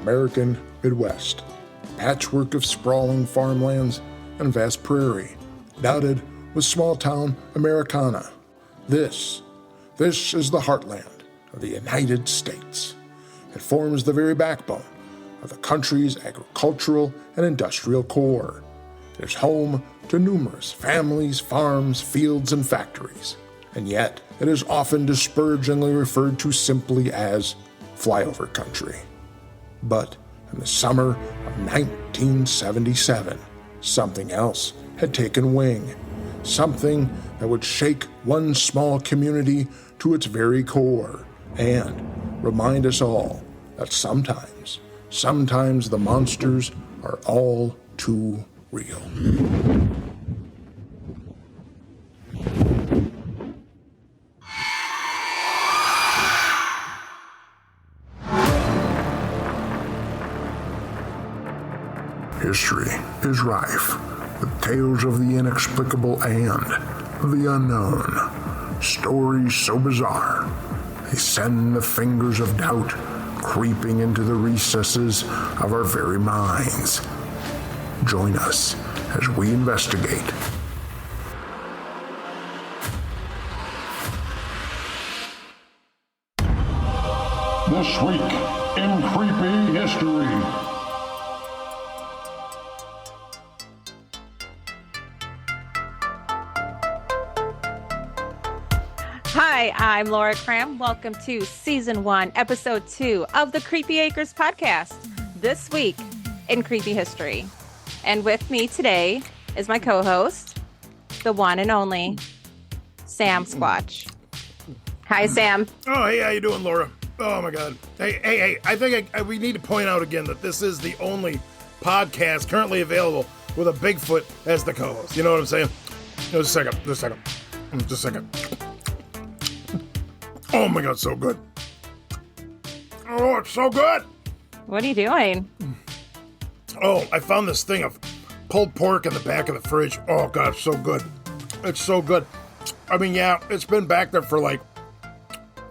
American Midwest, patchwork of sprawling farmlands and vast prairie, dotted with small-town Americana. This is the heartland of the United States. It forms the very backbone of the country's agricultural and industrial core. It is home to numerous families, farms, fields, and factories, and yet it is often disparagingly referred to simply as flyover country. But in the summer of 1977, something else had taken wing, something that would shake one small community to its very core and remind us all that sometimes the monsters are all too real. History is rife with tales of the inexplicable and the unknown. Stories so bizarre, they send the fingers of doubt creeping into the recesses of our very minds. Join us as we investigate. This week in Creepy History. Hi, I'm Laura Kram. Welcome to Season 1, Episode 2 of the Creepy Acres podcast. This week in Creepy History. And with me today is my co-host, the one and only Sam Squatch. Hi, Sam. Oh, hey, how you doing, Laura? Oh, my God. Hey, I think we need to point out again that this is the only podcast currently available with a Bigfoot as the co-host. You know what I'm saying? Just a second. Oh, my God, so good. Oh, it's so good. What are you doing? Oh, I found this thing of pulled pork in the back of the fridge. Oh, God, it's so good. It's so good. I mean, yeah, it's been back there for like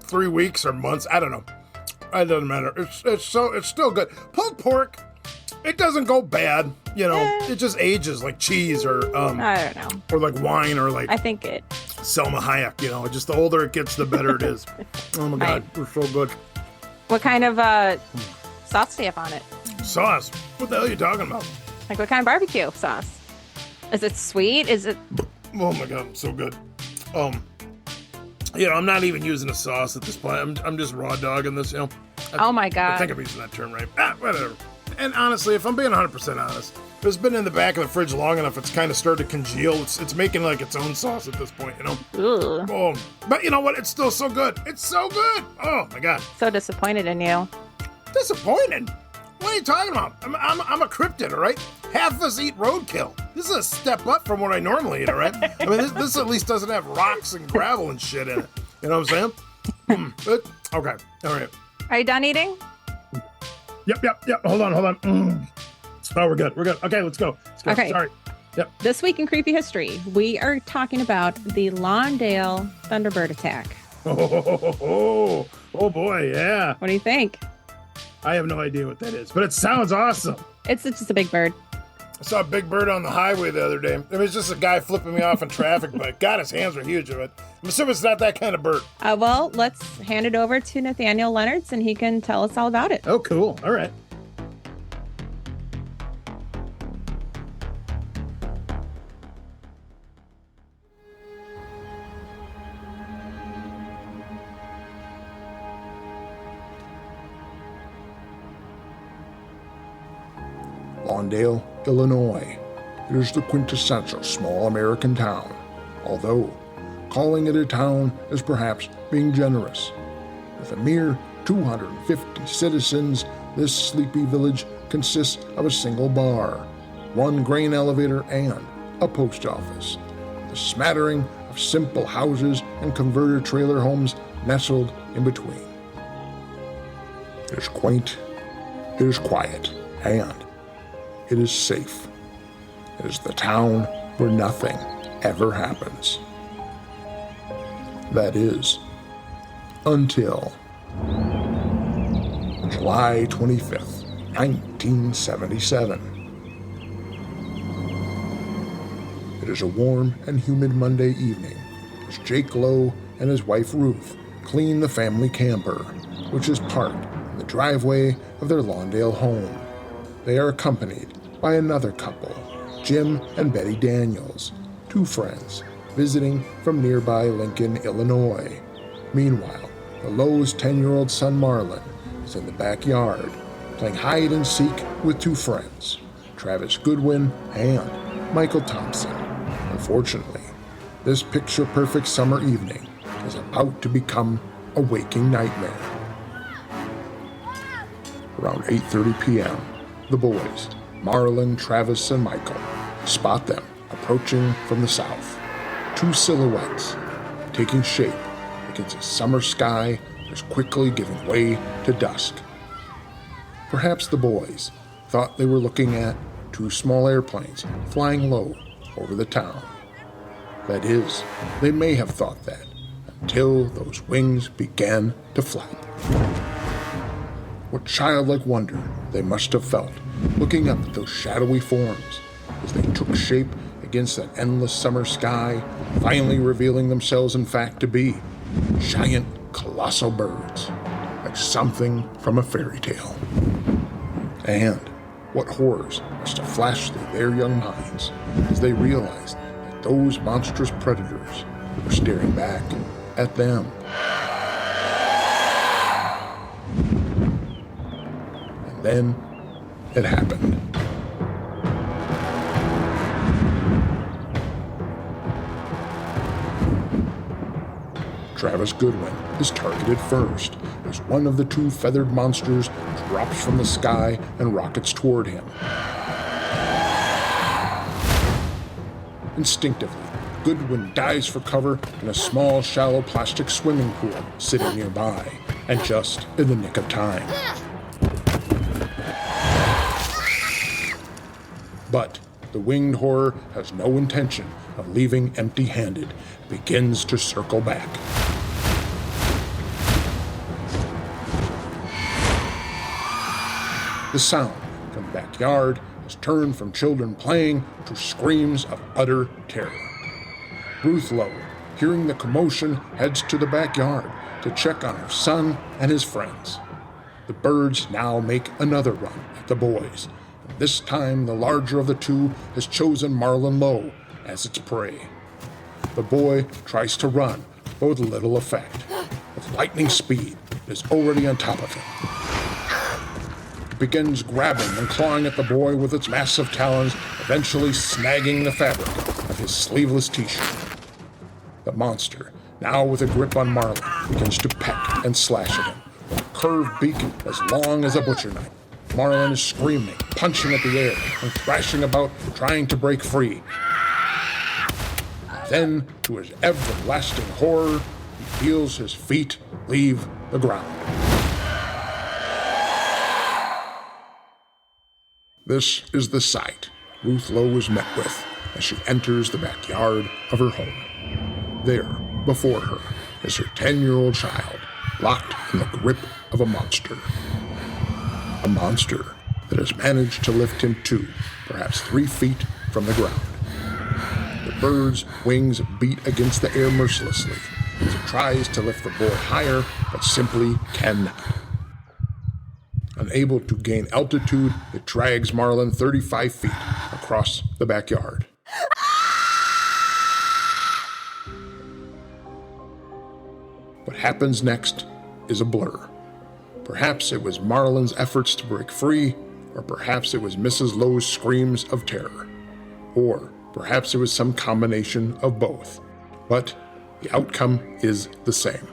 3 weeks or months. I don't know. It doesn't matter. It's still good. Pulled pork, it doesn't go bad. You know, it just ages like cheese or I don't know. Or like wine or like I think it. Selma Hayek. You know, just the older it gets, the better it is. Oh my God, it's so good. What kind of sauce do you have on it? Sauce? What the hell are you talking about? Like what kind of barbecue sauce? Is it sweet? Is it? Oh my God, so good. You know, I'm not even using a sauce at this point. I'm just raw dogging this, you know. Oh my God. I think I'm using that term right. Whatever. And honestly, if I'm being 100% honest, if it's been in the back of the fridge long enough, it's kind of started to congeal. It's making like its own sauce at this point, you know. Ugh. Oh, but you know what? It's still so good. It's so good. Oh my God. So disappointed in you. Disappointed? What are you talking about? I'm a cryptid, all right? Half of us eat roadkill. This is a step up from what I normally eat, all right? I mean, this at least doesn't have rocks and gravel and shit in it. You know what I'm saying? Okay, all right. Are you done eating? Yep. Hold on. Oh, we're good. Okay, let's go. Okay. Sorry. Yep. This week in Creepy History, we are talking about the Lawndale Thunderbird attack. Oh boy, yeah. What do you think? I have no idea what that is, but it sounds awesome. It's just a big bird. I saw a big bird on the highway the other day. It was just a guy flipping me off in traffic, but God, his hands were huge of it. I'm assuming it's not that kind of bird. Well, let's hand it over to Nathaniel Leonards, and he can tell us all about it. Oh, cool. All right. Lawndale, Illinois. It is the quintessential small American town, although calling it a town is perhaps being generous. With a mere 250 citizens, this sleepy village consists of a single bar, one grain elevator, and a post office. The smattering of simple houses and converter trailer homes nestled in between. It is quaint, it is quiet, and it is safe. It is the town where nothing ever happens. That is, until July 25th, 1977. It is a warm and humid Monday evening as Jake Lowe and his wife Ruth clean the family camper, which is parked in the driveway of their Lawndale home. They are accompanied by another couple, Jim and Betty Daniels, two friends visiting from nearby Lincoln, Illinois. Meanwhile, the Lowe's 10-year-old son Marlon is in the backyard playing hide and seek with two friends, Travis Goodwin and Michael Thompson. Unfortunately, this picture-perfect summer evening is about to become a waking nightmare. Around 8:30 p.m., the boys, Marlon, Travis, and Michael, spot them approaching from the south. Two silhouettes taking shape against a summer sky that is quickly giving way to dusk. Perhaps the boys thought they were looking at two small airplanes flying low over the town. That is, they may have thought that until those wings began to flap. What childlike wonder they must have felt looking up at those shadowy forms as they took shape against that endless summer sky, finally revealing themselves in fact to be giant colossal birds, like something from a fairy tale. And what horrors must have flashed through their young minds as they realized that those monstrous predators were staring back at them. And then it happened. Travis Goodwin is targeted first as one of the two feathered monsters drops from the sky and rockets toward him. Instinctively, Goodwin dives for cover in a small, shallow plastic swimming pool sitting nearby, and just in the nick of time. But the winged horror has no intention of leaving empty-handed, begins to circle back. The sound from the backyard has turned from children playing to screams of utter terror. Ruth Lowe, hearing the commotion, heads to the backyard to check on her son and his friends. The birds now make another run at the boys. And this time, the larger of the two has chosen Marlon Lowe as its prey. The boy tries to run, but with little effect. With lightning speed, it is already on top of him. It begins grabbing and clawing at the boy with its massive talons, eventually snagging the fabric of his sleeveless t-shirt. The monster, now with a grip on Marlon, begins to peck and slash at him, with a curved beak as long as a butcher knife. Marlon is screaming, punching at the air, and thrashing about, trying to break free. Then, to his everlasting horror, he feels his feet leave the ground. This is the sight Ruth Lowe is met with as she enters the backyard of her home. There, before her, is her 10-year-old child, locked in the grip of a monster. A monster that has managed to lift him 2, perhaps 3 feet from the ground. The bird's wings beat against the air mercilessly as it tries to lift the boy higher, but simply cannot. Unable to gain altitude, it drags Marlon 35 feet across the backyard. What happens next is a blur. Perhaps it was Marlon's efforts to break free, or perhaps it was Mrs. Lowe's screams of terror, or perhaps it was some combination of both. But the outcome is the same.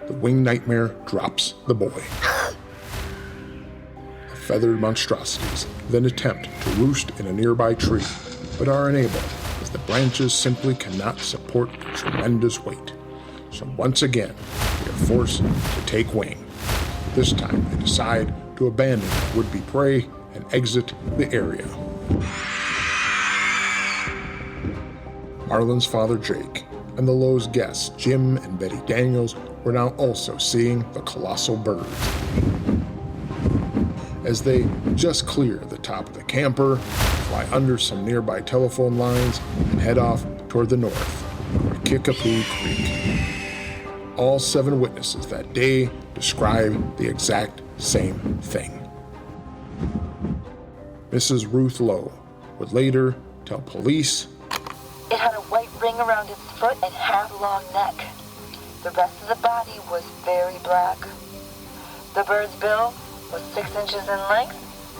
The winged nightmare drops the boy. The feathered monstrosities then attempt to roost in a nearby tree, but are unable as the branches simply cannot support the tremendous weight. So once again, they are forced to take wing. This time they decide to abandon would-be prey and exit the area. Marlon's father Jake and the Lowe's guests Jim and Betty Daniels were now also seeing the colossal birds. as they just clear the top of the camper, fly under some nearby telephone lines, and head off toward the north, toward Kickapoo Creek. All 7 witnesses that day describe the exact same thing. Mrs. Ruth Lowe would later tell police, "It had a white ring around its foot and had a long neck. The rest of the body was very black. The bird's bill was 6 inches in length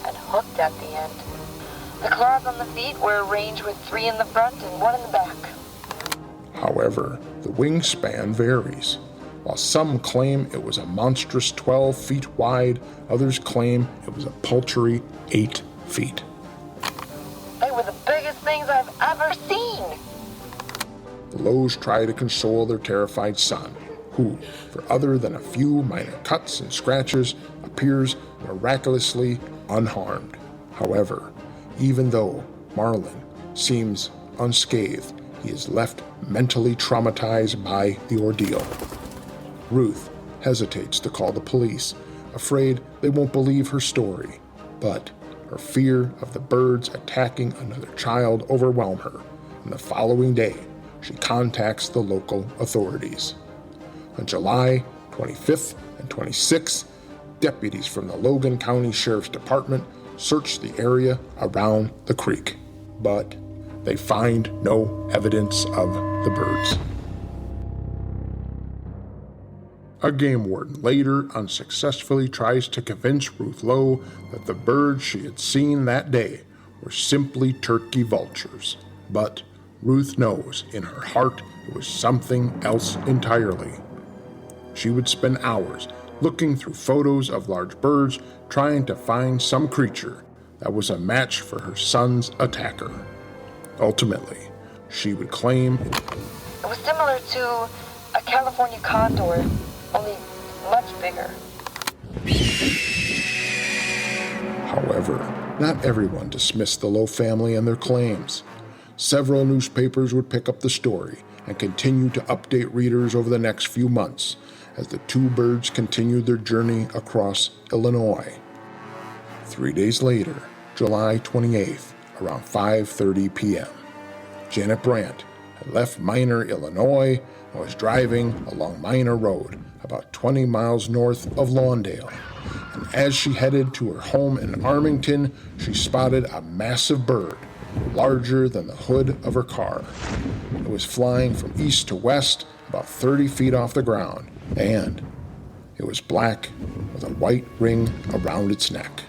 and hooked at the end. The claws on the feet were arranged with 3 in the front and 1 in the back." However, the wingspan varies. While some claim it was a monstrous 12 feet wide, others claim it was a paltry 8 feet. "They were the biggest things I've ever seen." The Lowes try to console their terrified son, who, for other than a few minor cuts and scratches, appears miraculously unharmed. However, even though Marlin seems unscathed, he is left mentally traumatized by the ordeal. Ruth hesitates to call the police, afraid they won't believe her story, but her fear of the birds attacking another child overwhelm her, and the following day she contacts the local authorities. On July 25th and 26th, deputies from the Logan County Sheriff's Department search the area around the creek, but they find no evidence of the birds. A game warden later unsuccessfully tries to convince Ruth Lowe that the birds she had seen that day were simply turkey vultures, but Ruth knows in her heart it was something else entirely. She would spend hours looking through photos of large birds trying to find some creature that was a match for her son's attacker. Ultimately, she would claim It was similar to a California condor, only much bigger. However, not everyone dismissed the Lowe family and their claims. Several newspapers would pick up the story and continue to update readers over the next few months as the 2 birds continued their journey across Illinois. 3 days later, July 28th, around 5:30 p.m., Janet Brandt had left Minor, Illinois, and was driving along Minor Road, about 20 miles north of Lawndale. And as she headed to her home in Armington, she spotted a massive bird, larger than the hood of her car. It was flying from east to west, about 30 feet off the ground, and it was black with a white ring around its neck.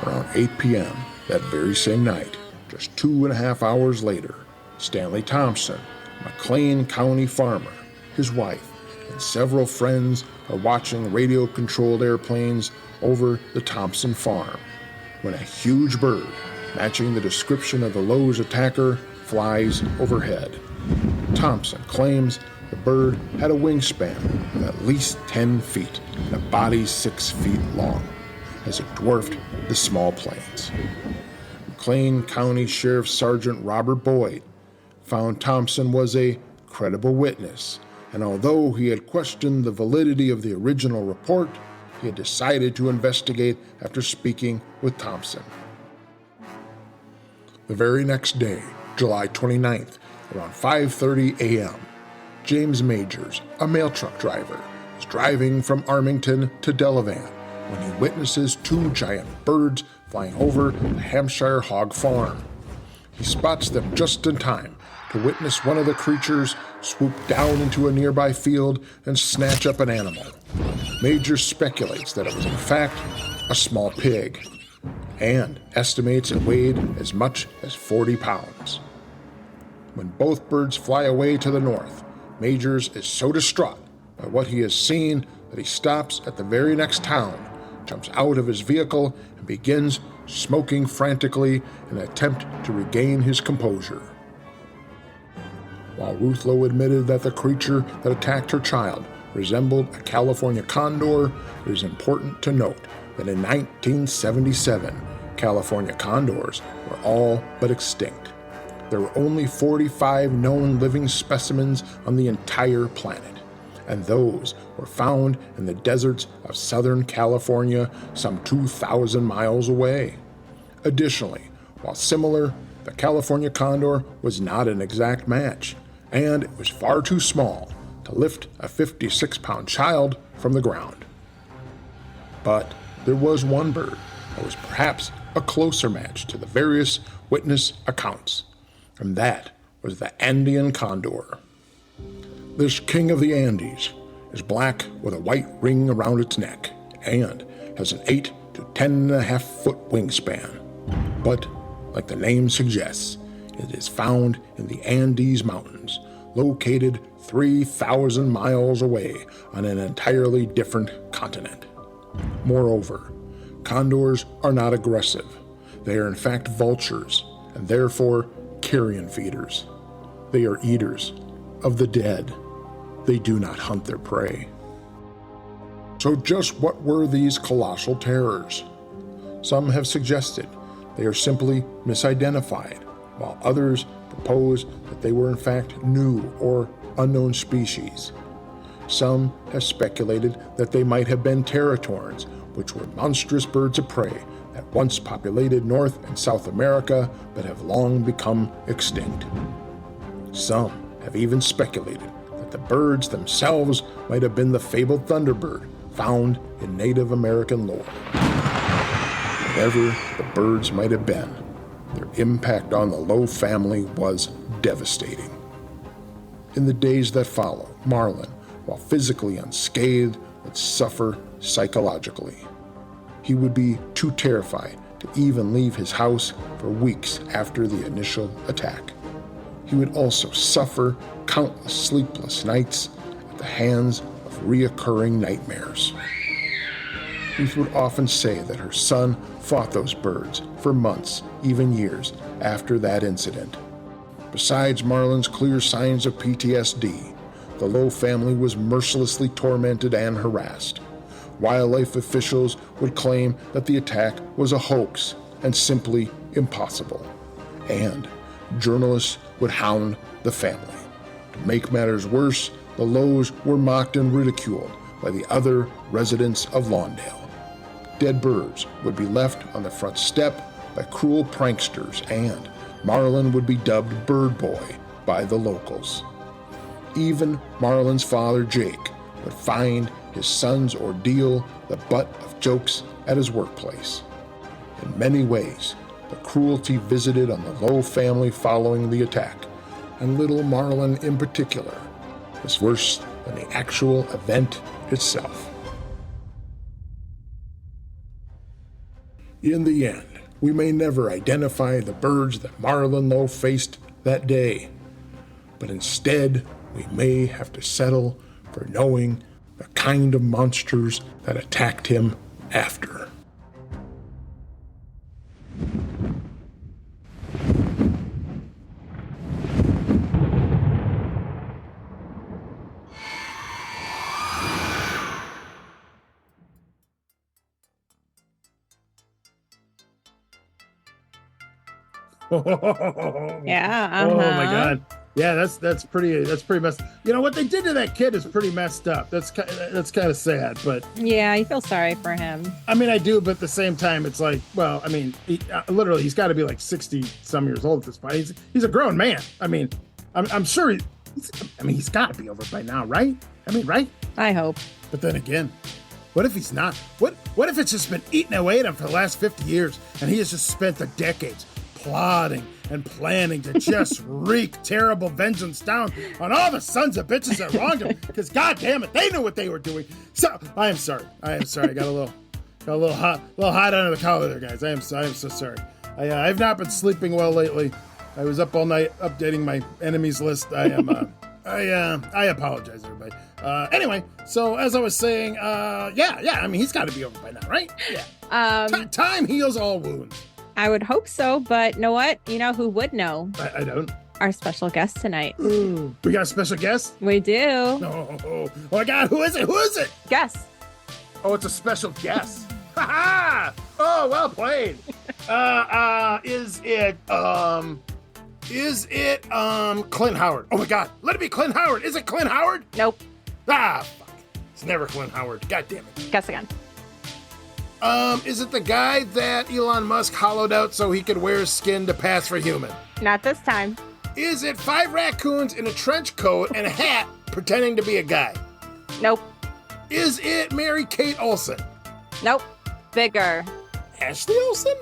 Around 8 p.m. that very same night, just 2.5 hours later, Stanley Thompson, a McLean County farmer, his wife, and several friends are watching radio-controlled airplanes over the Thompson farm when a huge bird, matching the description of the Lowe's attacker, flies overhead. Thompson claims the bird had a wingspan of at least 10 feet and a body 6 feet long, as it dwarfed the small planes. McLean County Sheriff Sergeant Robert Boyd found Thompson was a credible witness, and although he had questioned the validity of the original report, he had decided to investigate after speaking with Thompson. The very next day, July 29th, around 5:30 a.m., James Majors, a mail truck driver, is driving from Armington to Delavan when he witnesses 2 giant birds flying over the Hampshire hog farm. He spots them just in time to witness one of the creatures swoop down into a nearby field and snatch up an animal. Majors speculates that it was in fact a small pig, and estimates it weighed as much as 40 pounds. When both birds fly away to the north, Majors is so distraught by what he has seen that he stops at the very next town, jumps out of his vehicle, and begins smoking frantically in an attempt to regain his composure. While Ruth Lowe admitted that the creature that attacked her child resembled a California condor, it is important to note that in 1977, California condors were all but extinct. There were only 45 known living specimens on the entire planet, and those were found in the deserts of Southern California some 2,000 miles away. Additionally, while similar, the California condor was not an exact match, and it was far too small to lift a 56-pound child from the ground. But there was one bird that was perhaps a closer match to the various witness accounts, and that was the Andean condor. This king of the Andes is black with a white ring around its neck and has an 8 to 10.5 foot wingspan. But, like the name suggests, it is found in the Andes Mountains, located 3,000 miles away on an entirely different continent. Moreover, condors are not aggressive. They are in fact vultures, and therefore carrion feeders. They are eaters of the dead. They do not hunt their prey. So just what were these colossal terrors? Some have suggested they are simply misidentified, while others propose that they were in fact new or unknown species. Some have speculated that they might have been teratorns, which were monstrous birds of prey that once populated North and South America but have long become extinct. Some have even speculated that the birds themselves might have been the fabled Thunderbird found in Native American lore. Whatever the birds might have been, their impact on the Lowe family was devastating. In the days that follow, Marlin, while physically unscathed, would suffer psychologically. He would be too terrified to even leave his house for weeks after the initial attack. He would also suffer countless sleepless nights at the hands of reoccurring nightmares. Ruth would often say that her son fought those birds for months, even years, after that incident. Besides Marlin's clear signs of PTSD, the Lowe family was mercilessly tormented and harassed. Wildlife officials would claim that the attack was a hoax and simply impossible. And journalists would hound the family. To make matters worse, the Lowes were mocked and ridiculed by the other residents of Lawndale. Dead birds would be left on the front step by cruel pranksters, and Marlin would be dubbed Bird Boy by the locals. Even Marlin's father, Jake, would find his son's ordeal the butt of jokes at his workplace. In many ways, the cruelty visited on the Lowe family following the attack, and little Marlin in particular, was worse than the actual event itself. In the end, we may never identify the birds that Marlin Lowe faced that day, but instead we may have to settle for knowing the kind of monsters that attacked him after. Yeah. Oh my God. Yeah, that's pretty messed. You know what they did to that kid is pretty messed up. That's kind of sad, but Yeah, you feel sorry for him. I mean, I do, but at the same time, it's like, well, I mean, literally, he's got to be like 60 some years old at this point. He's a grown man. I mean, I'm sure he's got to be over by now, right? I mean, right? I hope. But then again, what if he's not? What if it's just been eating away at him for the last 50 years, and he has just spent the decades plotting and planning to just wreak terrible vengeance down on all the sons of bitches that wronged him, because God damn it, they knew what they were doing. So I am sorry. I got a little hot under the collar there, guys. I am so sorry. I've not been sleeping well lately. I was up all night updating my enemies list. I apologize, everybody. Anyway, so as I was saying, yeah. I mean, he's got to be over by now, right? Yeah. Time heals all wounds. I would hope so, but know what? You know who would know? I don't. Our special guest tonight. We got a special guest? We do. Oh my God, who is it? Guess. Oh, it's a special guest. Ha ha! Oh, well played. Is it Clint Howard? Oh my God, let it be Clint Howard. Is it Clint Howard? Nope. Ah, fuck. It's never Clint Howard. God damn it. Guess again. Is it the guy that Elon Musk hollowed out so he could wear his skin to pass for human? Not this time. Is it 5 raccoons in a trench coat and a hat pretending to be a guy? Nope. Is it Mary-Kate Olsen? Nope. Bigger. Ashley Olsen?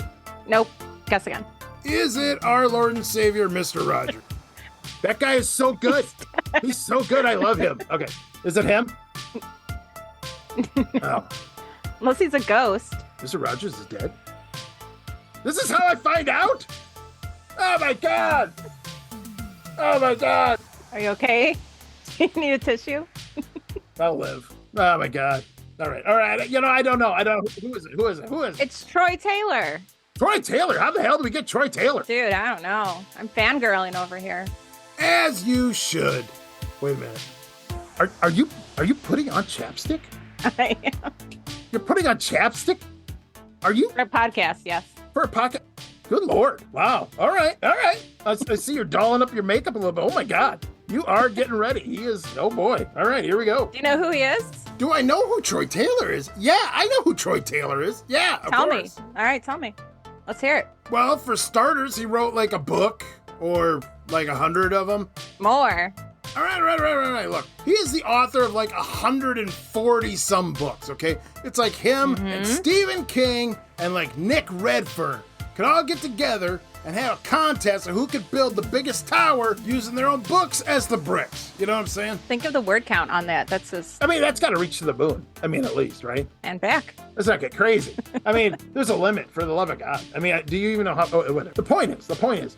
Nope. Guess again. Is it our Lord and Savior, Mr. Rogers? That guy is so good. He's so good. I love him. Okay. Is it him? Oh. Unless he's a ghost. Mr. Rogers is dead? This is how I find out? Oh my God. Oh my God. Are you okay? Do you need a tissue? I'll live. Oh my God. All right. All right. You know, I don't know. Who is it? It's Troy Taylor. Troy Taylor. How the hell do we get Troy Taylor? Dude, I don't know. I'm fangirling over here. As you should. Wait a minute. Are you putting on chapstick? I am. You're putting on chapstick? Are you? For a podcast, yes. For a pocket? Good Lord. Wow. All right. I see you're dolling up your makeup a little bit. Oh my God. You are getting ready. He is, oh boy. All right, here we go. Do you know who he is? Do I know who Troy Taylor is? Yeah, I know who Troy Taylor is. Yeah, of course. Tell me. All right, tell me. Let's hear it. Well, for starters, he wrote like a book or like 100 of them. More. All right. Look, he is the author of like 140 some books, okay? It's like him and Stephen King and like Nick Redfern could all get together and have a contest of who could build the biggest tower using their own books as the bricks. You know what I'm saying? Think of the word count on that. That's just... I mean, that's got to reach to the moon. I mean, at least, right? And back. Let's not get crazy. I mean, there's a limit, for the love of God. I mean, do you even know how... Oh, whatever. The point is,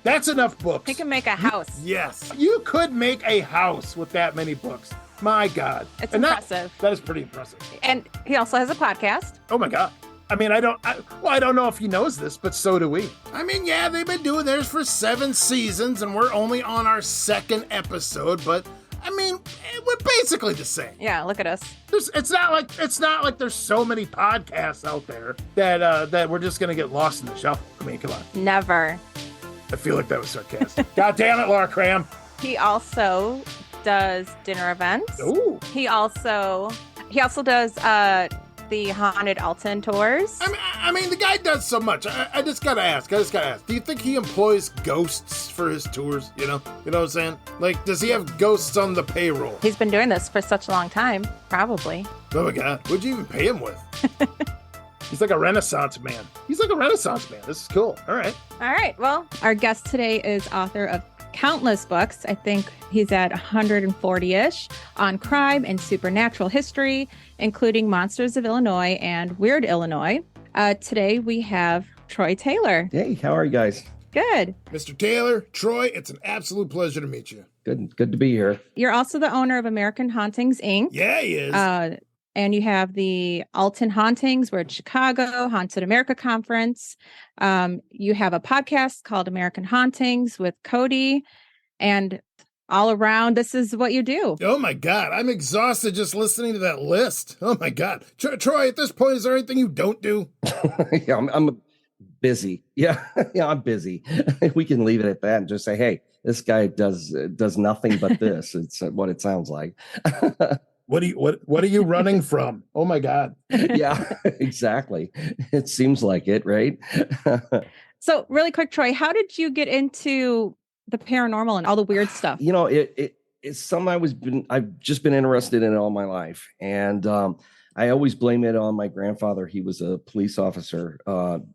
that's enough books. He can make a house. Yes. You could make a house with that many books. My God. It's impressive. That is pretty impressive. And he also has a podcast. Oh, my God. I mean, I don't know if he knows this, but so do we. I mean, yeah, they've been doing theirs for 7 seasons, and we're only on our 2nd episode, but I mean, we're basically the same. Yeah, look at us. It's not like there's so many podcasts out there that we're just gonna get lost in the shuffle. I mean, come on. Never. I feel like that was sarcastic. God damn it, Laura Kram. He also does dinner events. Ooh. He also does the haunted Alton tours. I mean, the guy does so much. I just gotta ask. Do you think he employs ghosts for his tours? You know what I'm saying? Like, does he have ghosts on the payroll? He's been doing this for such a long time, probably. Oh my God, what'd you even pay him with? He's like a Renaissance man. This is cool. All right. Well, our guest today is author of countless books. I think he's at 140-ish on crime and supernatural history, including Monsters of Illinois and Weird Illinois. Today we have Troy Taylor. Hey, how are you guys? Good. Mr. Taylor, Troy, it's an absolute pleasure to meet you. Good to be here. You're also the owner of American Hauntings Ink. Yeah, he is. And you have the Alton Hauntings. We're at Chicago, Haunted America Conference. You have a podcast called American Hauntings with Cody. And all around, this is what you do. Oh, my God. I'm exhausted just listening to that list. Oh, my God. Troy, at this point, is there anything you don't do? Yeah, I'm busy. Yeah, I'm busy. We can leave it at that and just say, hey, this guy does nothing but this. It's what it sounds like. What are you running from? Oh my God. Yeah, exactly. It seems like it, right? So really quick, Troy, how did you get into the paranormal and all the weird stuff? You know, it's something I've just been interested in all my life. And I always blame it on my grandfather. He was a police officer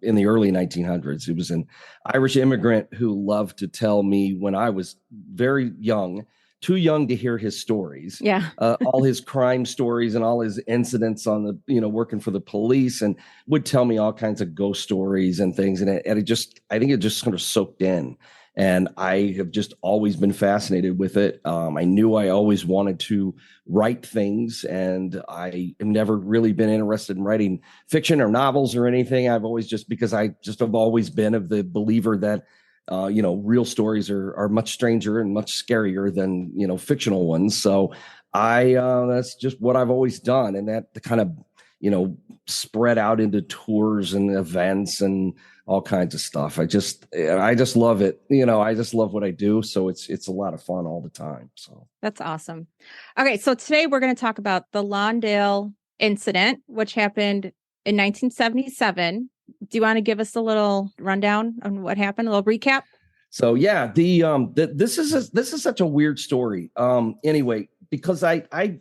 in the early 1900s. He was an Irish immigrant who loved to tell me when I was very young, too young to hear his stories. Yeah. All his crime stories and all his incidents on the, working for the police, and would tell me all kinds of ghost stories and things. And I think it just sort of soaked in. And I have just always been fascinated with it. I knew I always wanted to write things, and I have never really been interested in writing fiction or novels or anything. Because I just have always been of the believer that real stories are much stranger and much scarier than, fictional ones. So that's just what I've always done. And that kind of, spread out into tours and events and all kinds of stuff. I just love it. I just love what I do. So it's a lot of fun all the time. So That's awesome. Okay. So today we're going to talk about the Lawndale incident, which happened in 1977. Do you want to give us a little rundown on what happened? A little recap? So yeah, this is such a weird story. Anyway, because I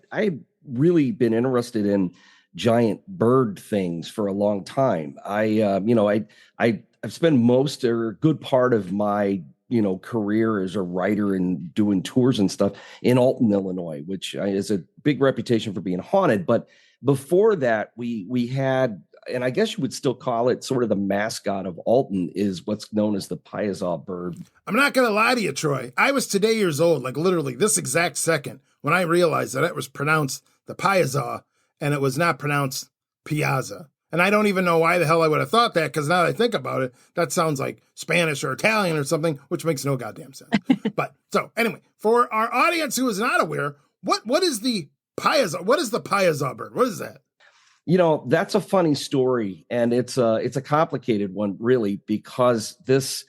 really been interested in giant bird things for a long time. I've spent most or a good part of my career as a writer and doing tours and stuff in Alton, Illinois, which is a big reputation for being haunted. But before that, we had, and I guess you would still call it sort of the mascot of Alton, is what's known as the Piazza bird. I'm not going to lie to you, Troy. I was today years old, like literally this exact second, when I realized that it was pronounced the Piazza and it was not pronounced Piazza. And I don't even know why the hell I would have thought that, because now that I think about it, that sounds like Spanish or Italian or something, which makes no goddamn sense. But so anyway, for our audience who is not aware, what is the Piazza? What is the Piazza bird? What is that? That's a funny story, and it's a complicated one, really, because this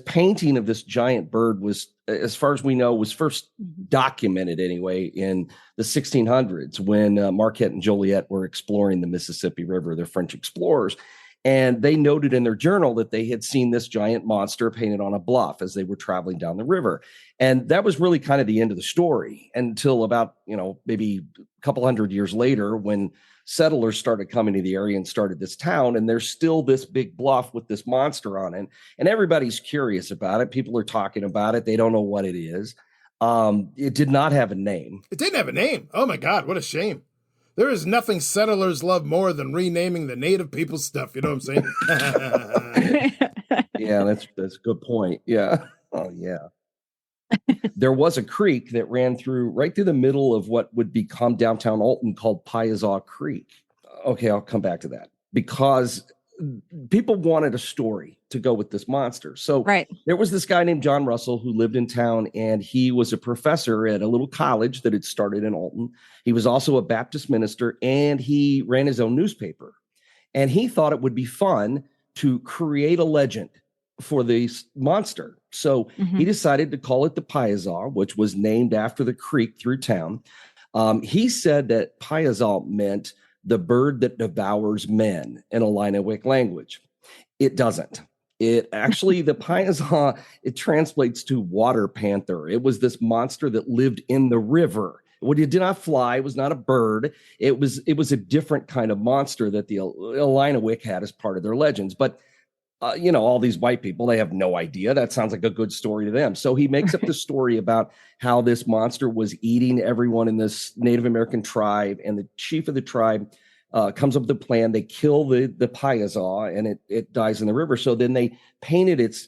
painting of this giant bird was, as far as we know, was first documented anyway in the 1600s when Marquette and Joliet were exploring the Mississippi River. They're French explorers, and they noted in their journal that they had seen this giant monster painted on a bluff as they were traveling down the river. And that was really kind of the end of the story until about, maybe a couple hundred years later, when settlers started coming to the area and started this town, and there's still this big bluff with this monster on it, and everybody's curious about it. People are talking about it. They don't know what it is. It did not have a name. It didn't have a name. Oh my God, what a shame. There is nothing settlers love more than renaming the native people's stuff. You know what I'm saying? Yeah, that's a good point. Yeah. Oh yeah. There was a creek that ran right through the middle of what would become downtown Alton called Piazza Creek. Okay, I'll come back to that because people wanted a story to go with this monster. So There was this guy named John Russell who lived in town, and he was a professor at a little college that had started in Alton. He was also a Baptist minister, and he ran his own newspaper. And he thought it would be fun to create a legend for this monster. So he decided to call it the Piazza, which was named after the creek through town. He said that Piazza meant the bird that devours men in a Linawick language. It doesn't. It actually, the Piazza, it translates to water panther. It was this monster that lived in the river. It did not fly. It was not a bird. It was a different kind of monster that the Linawick had as part of their legends. But all these white people, they have no idea. That sounds like a good story to them. So he makes up the story about how this monster was eating everyone in this Native American tribe, and the chief of the tribe comes up with a plan. They kill the Piazza, and it dies in the river. So then they painted its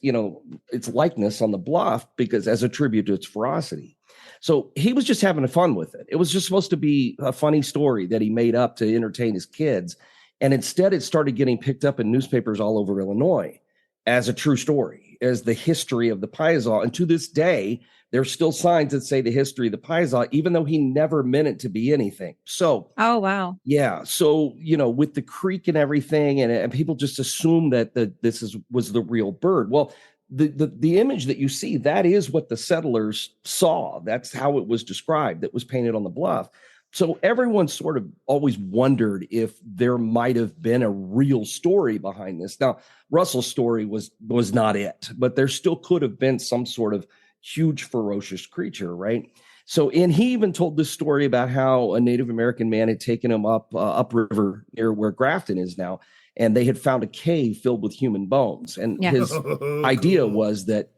likeness on the bluff because as a tribute to its ferocity. So he was just having fun with it. It was just supposed to be a funny story that he made up to entertain his kids. And instead, it started getting picked up in newspapers all over Illinois as a true story, as the history of the Piazza. And to this day, there's still signs that say the history of the Piazza, even though he never meant it to be anything. So, oh, wow. Yeah. So, with the creek and everything, and people just assume that this was the real bird. Well, the image that you see, that is what the settlers saw. That's how it was described. That was painted on the bluff. So everyone sort of always wondered if there might have been a real story behind this. Now, Russell's story was not it, but there still could have been some sort of huge, ferocious creature, right? So, and he even told this story about how a Native American man had taken him upriver near where Grafton is now, and they had found a cave filled with human bones. And his idea was that,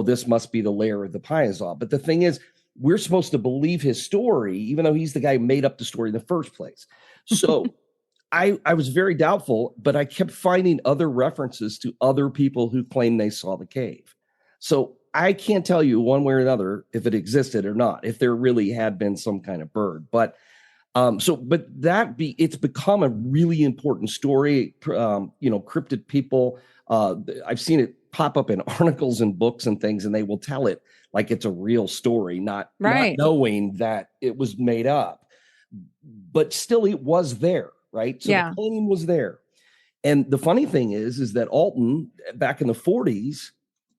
this must be the lair of the Piazza. But the thing is, we're supposed to believe his story, even though he's the guy who made up the story in the first place. So I was very doubtful, but I kept finding other references to other people who claimed they saw the cave. So I can't tell you one way or another if it existed or not, if there really had been some kind of bird. But it's become a really important story. Cryptid people, I've seen it pop up in articles and books and things, and they will tell it like it's a real story, not knowing that it was made up. But still, it was there. right? So Yeah. the painting was there. And the funny thing is that Alton, back in the 40s,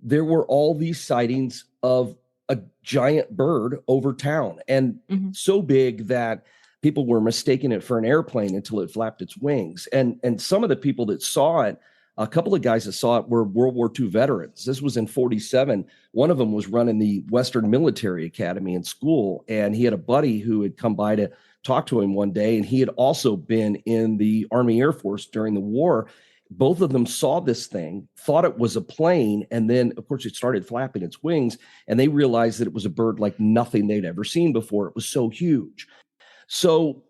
there were all these sightings of a giant bird over town, and so big that people were mistaking it for an airplane until it flapped its wings. And some of the people that saw it, a couple of guys that saw it were World War II veterans. This was in 47. One of them was running the Western Military Academy in school, and he had a buddy who had come by to talk to him one day, and he had also been in the Army Air Force during the war. Both of them saw this thing, thought it was a plane, and then, of course, it started flapping its wings, and they realized that it was a bird like nothing they'd ever seen before. It was so huge. So,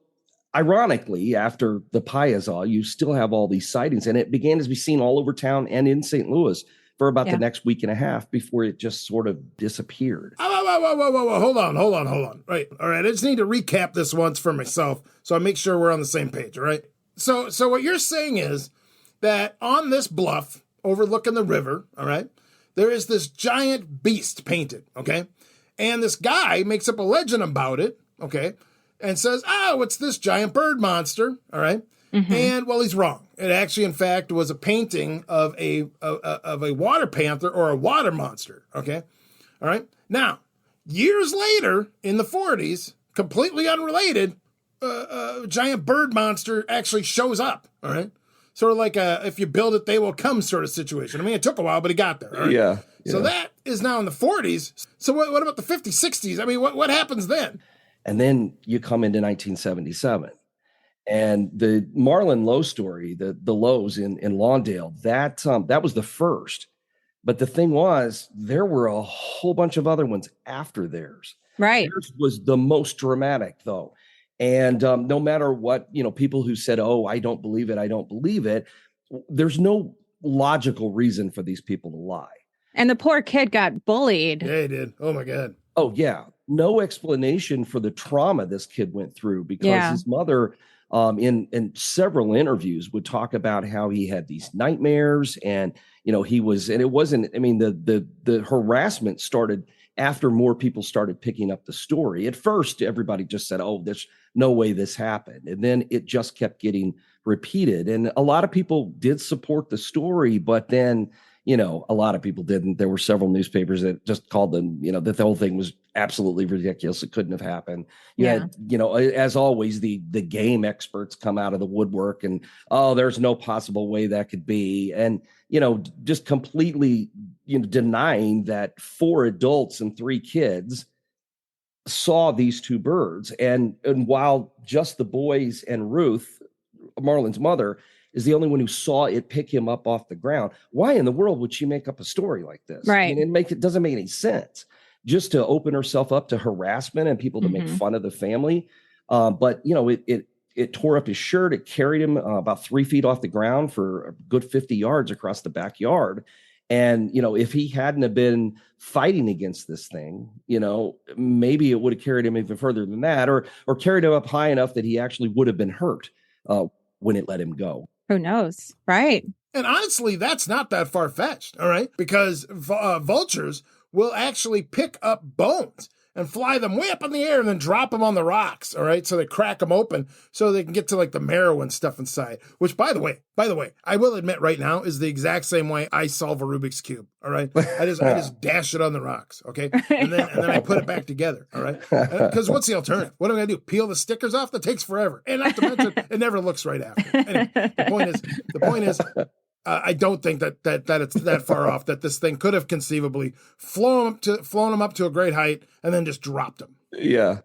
ironically, after the Piazza, you still have all these sightings, and it began to be seen all over town and in St. Louis for about the next week and a half before it just sort of disappeared. Whoa. Hold on. Right. All right. I just need to recap this once for myself so I make sure we're on the same page. All right. So what you're saying is that on this bluff overlooking the river, all right, there is this giant beast painted, okay? And this guy makes up a legend about it, okay, and says, oh, it's this giant bird monster, all right? And, well, he's wrong. It actually, in fact, was a painting of a water panther or a water monster, okay? All right? Now, years later, in the 40s, completely unrelated, a giant bird monster actually shows up, all right? Sort of like a if you build it, they will come sort of situation. I mean, it took a while, but he got there. Right? Yeah. So that is now in the 40s. So what about the 50s, 60s? I mean, what happens then? And then you come into 1977. And the Marlon Lowe story, the Lowe's in Lawndale, that was the first. But the thing was, there were a whole bunch of other ones after theirs. Right. Theirs was the most dramatic, though. And no matter what, people who said, oh, I don't believe it, there's no logical reason for these people to lie. And the poor kid got bullied. Yeah, he did. Oh, my God. Oh, yeah. No explanation for the trauma this kid went through because his mother, in several interviews, would talk about how he had these nightmares and, he was, and it wasn't, I mean, the harassment started after more people started picking up the story. At first, everybody just said, oh, there's no way this happened. And then it just kept getting repeated. And a lot of people did support the story, but then, a lot of people didn't. There were several newspapers that just called them, that the whole thing was absolutely ridiculous. It couldn't have happened. You had, as always, the game experts come out of the woodwork and, oh, there's no possible way that could be. And, just completely, denying that 4 adults and 3 kids saw these 2 birds. And while just the boys and Ruth, Marlon's mother, is the only one who saw it pick him up off the ground, why in the world would she make up a story like this? Right. I mean, it doesn't make any sense. Just to open herself up to harassment and people to make fun of the family. But, it tore up his shirt. It carried him about 3 feet off the ground for a good 50 yards across the backyard. And, if he hadn't have been fighting against this thing, maybe it would have carried him even further than that, or carried him up high enough that he actually would have been hurt when it let him go. Who knows? Right. And honestly, that's not that far-fetched, all right? Because vultures will actually pick up bones and fly them way up in the air and then drop them on the rocks, all right? So they crack them open so they can get to like the marrow and stuff inside, which by the way, I will admit right now is the exact same way I solve a Rubik's Cube, all right? I just dash it on the rocks, okay? And then I put it back together, all right? Because what's the alternative? What am I going to do? Peel the stickers off? That takes forever. And not to mention, it never looks right after. Anyway, the point is, I don't think that it's that far off that this thing could have conceivably flown him up to a great height and then just dropped him. Yeah.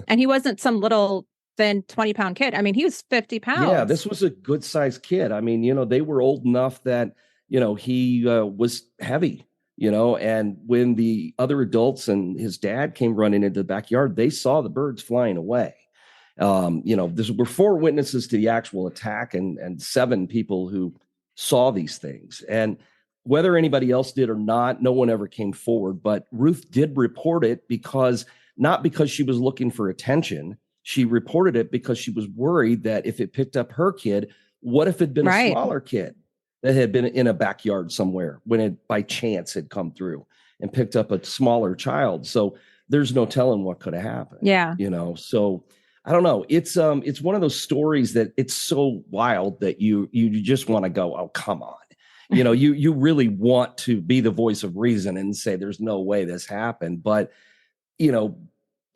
And he wasn't some little thin 20-pound kid. I mean, he was 50 pounds. Yeah, this was a good sized kid. I mean, they were old enough that, he was heavy, and when the other adults and his dad came running into the backyard, they saw the birds flying away. There were 4 witnesses to the actual attack and 7 people who saw these things. And whether anybody else did or not, no one ever came forward. But Ruth did report it not because she was looking for attention. She reported it because she was worried that if it picked up her kid, what if it'd been a smaller kid that had been in a backyard somewhere when it by chance had come through and picked up a smaller child? So there's no telling what could have happened. Yeah. So I don't know. It's one of those stories that it's so wild that you just want to go, oh, come on. You really want to be the voice of reason and say there's no way this happened. But,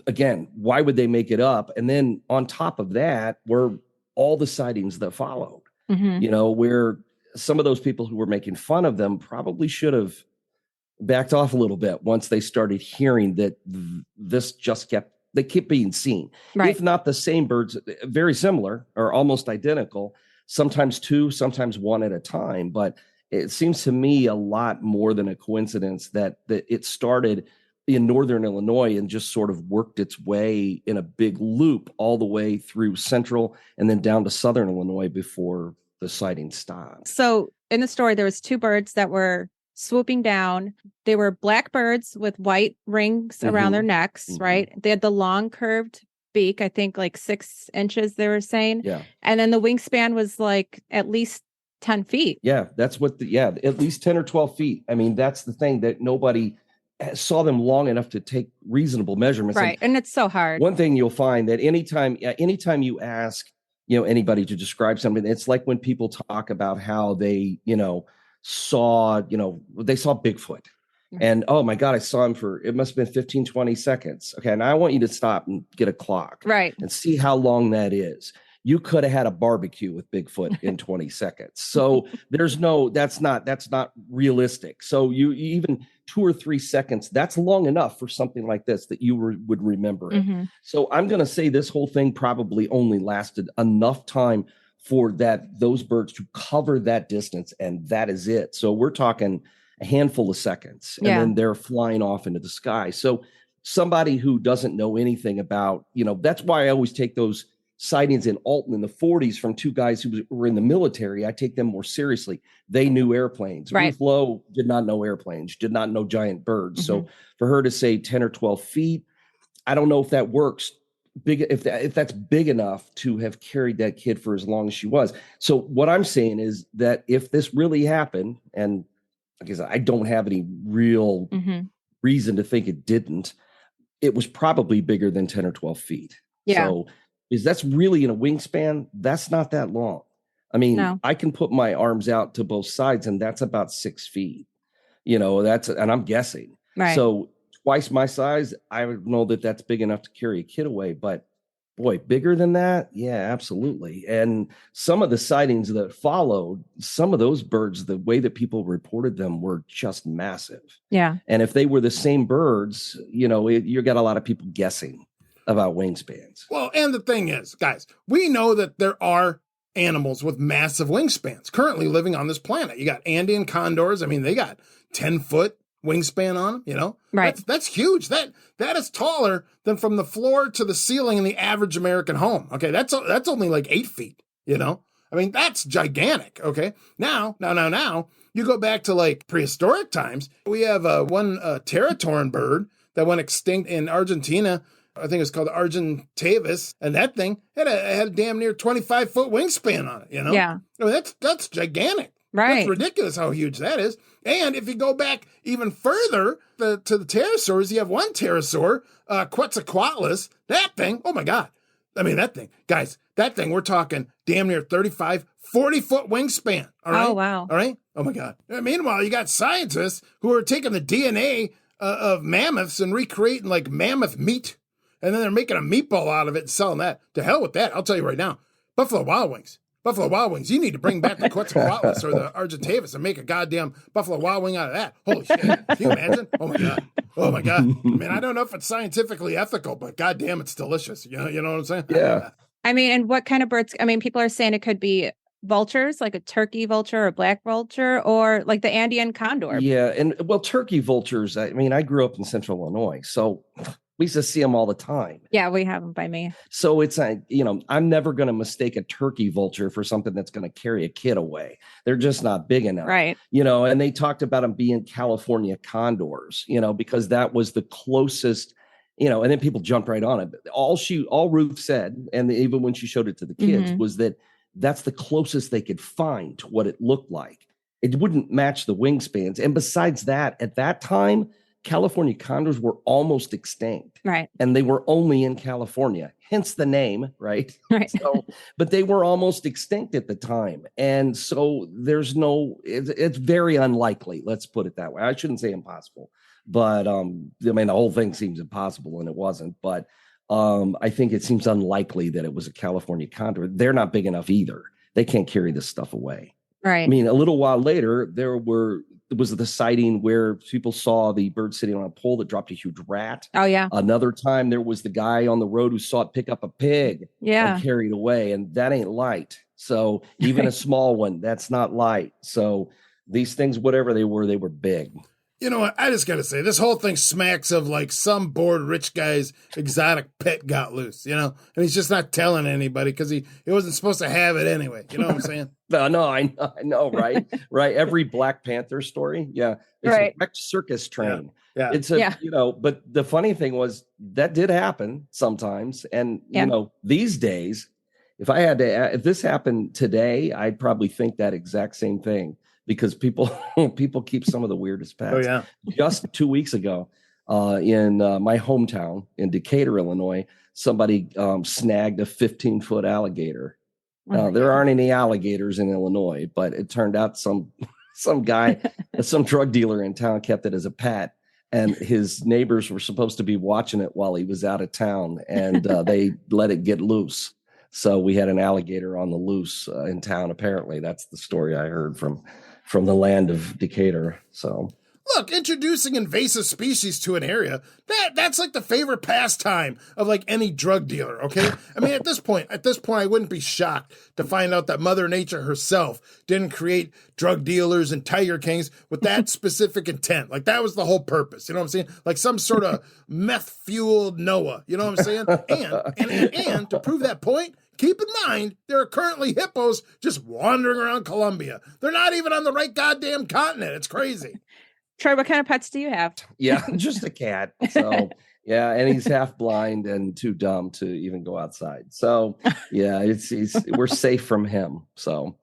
again, why would they make it up? And then on top of that were all the sightings that followed, where some of those people who were making fun of them probably should have backed off a little bit once they started hearing that this just kept being seen. Right. If not the same birds, very similar or almost identical, sometimes two, sometimes one at a time. But it seems to me a lot more than a coincidence that it started in northern Illinois and just sort of worked its way in a big loop all the way through central and then down to southern Illinois before the sighting stopped. So in the story, there was two birds that were swooping down. They were black birds with white rings around their necks, right? They had the long curved beak, I think like 6 inches, they were saying. Yeah. And then the wingspan was like at least 10 feet. Yeah, that's what at least 10 or 12 feet. I mean, that's the thing that nobody saw them long enough to take reasonable measurements. Right. And it's so hard. One thing you'll find that anytime you ask, anybody to describe something, it's like when people talk about how they, saw Bigfoot. And oh my God, I saw him it must have been 15, 20 seconds. Okay. And I want you to stop and get a clock. Right. And see how long that is. You could have had a barbecue with Bigfoot in 20 seconds. So that's not realistic. So you even 2 or 3 seconds, that's long enough for something like this that you would remember it. So I'm going to say this whole thing probably only lasted enough time for those birds to cover that distance. And that is it. So we're talking a handful of seconds and then they're flying off into the sky. So somebody who doesn't know anything about, that's why I always take those sightings in Alton in the 40s from 2 guys who were in the military. I take them more seriously. They knew airplanes. Right. Ruth Lowe did not know airplanes, did not know giant birds. So for her to say 10 or 12 feet, I don't know if that works. If that's big enough to have carried that kid for as long as she was. So what I'm saying is that if this really happened, and like I said, I don't have any real reason to think it didn't, it was probably bigger than 10 or 12 feet. Yeah. So that's really in a wingspan. That's not that long. I mean, I can put my arms out to both sides and that's about 6 feet, and I'm guessing. Right. So twice my size, I would know that that's big enough to carry a kid away, but boy, bigger than that. Yeah, absolutely. And some of the sightings that followed, some of those birds, the way that people reported them were just massive. Yeah. And if they were the same birds, you got a lot of people guessing about wingspans. Well, and the thing is, guys, we know that there are animals with massive wingspans currently living on this planet. You got Andean condors. I mean, they got 10-foot wingspan on them, Right. That's huge. That is taller than from the floor to the ceiling in the average American home. Okay. That's only like 8 feet, I mean, that's gigantic. Okay. Now you go back to like prehistoric times. We have one territorian bird that went extinct in Argentina. I think it's called Argentavis, and that thing had a damn near 25-foot wingspan on it, Yeah. I mean, that's gigantic. Right. That's ridiculous how huge that is. And if you go back even further to the pterosaurs, you have one pterosaur, Quetzalcoatlus. That thing, oh my God. I mean, that thing, guys, we're talking damn near 35, 40-foot wingspan. All right. Oh, wow. All right. Oh my God. Meanwhile, you got scientists who are taking the DNA of mammoths and recreating like mammoth meat. And then they're making a meatball out of it and selling that. To hell with that. I'll tell you right now. Buffalo Wild Wings, you need to bring back the Quetzalcoatlus or the Argentavis and make a goddamn Buffalo Wild Wing out of that. Holy shit. Can you imagine? Oh my God. I mean, I don't know if it's scientifically ethical, but goddamn, it's delicious. You know what I'm saying? Yeah. I mean, and what kind of birds? I mean, people are saying it could be vultures, like a turkey vulture or a black vulture, or like the Andean condor. Yeah. And turkey vultures, I mean, I grew up in central Illinois, so we used to see them all the time. Yeah, we have them by me. So it's, I'm never going to mistake a turkey vulture for something that's going to carry a kid away. They're just not big enough. Right. And they talked about them being California condors, because that was the closest, and then people jumped right on it. All Ruth said, and even when she showed it to the kids, was that that's the closest they could find to what it looked like. It wouldn't match the wingspans. And besides that, at that time, California condors were almost extinct. Right. And they were only in California, hence the name, right? Right. So, but they were almost extinct at the time. And so it's very unlikely. Let's put it that way. I shouldn't say impossible, but I mean, the whole thing seems impossible and it wasn't, but I think it seems unlikely that it was a California condor. They're not big enough either. They can't carry this stuff away. Right. I mean, a little while later, there was the sighting where people saw the bird sitting on a pole that dropped a huge rat. Oh, yeah. Another time, there was the guy on the road who saw it pick up a pig and carry it away. And that ain't light. So even a small one, that's not light. So these things, whatever they were big. You know what? I just got to say, this whole thing smacks of like some bored rich guy's exotic pet got loose, and he's just not telling anybody because he wasn't supposed to have it anyway. You know what I'm saying? No, I know, right? Right. Every Black Panther story. Yeah. It's a wrecked circus train. Yeah. It's but the funny thing was that did happen sometimes. And, these days, if this happened today, I'd probably think that exact same thing. Because people keep some of the weirdest pets. Oh, yeah. Just 2 weeks ago, in my hometown in Decatur, Illinois, somebody snagged a 15-foot alligator. There aren't any alligators in Illinois, but it turned out some guy, some drug dealer in town kept it as a pet. And his neighbors were supposed to be watching it while he was out of town, and they let it get loose. So we had an alligator on the loose in town. Apparently, that's the story I heard from the land of Decatur. So look, introducing invasive species to an area, that's like the favorite pastime of like any drug dealer, okay? I mean, at this point, I wouldn't be shocked to find out that Mother Nature herself didn't create drug dealers and tiger kings with that specific intent. Like that was the whole purpose, you know what I'm saying? Like some sort of meth-fueled Noah, you know what I'm saying? And to prove that point, keep in mind, there are currently hippos just wandering around Colombia. They're not even on the right goddamn continent. It's crazy. Troy, what kind of pets do you have? Yeah, just a cat. So, yeah, and he's half blind and too dumb to even go outside. So, yeah, we're safe from him. So,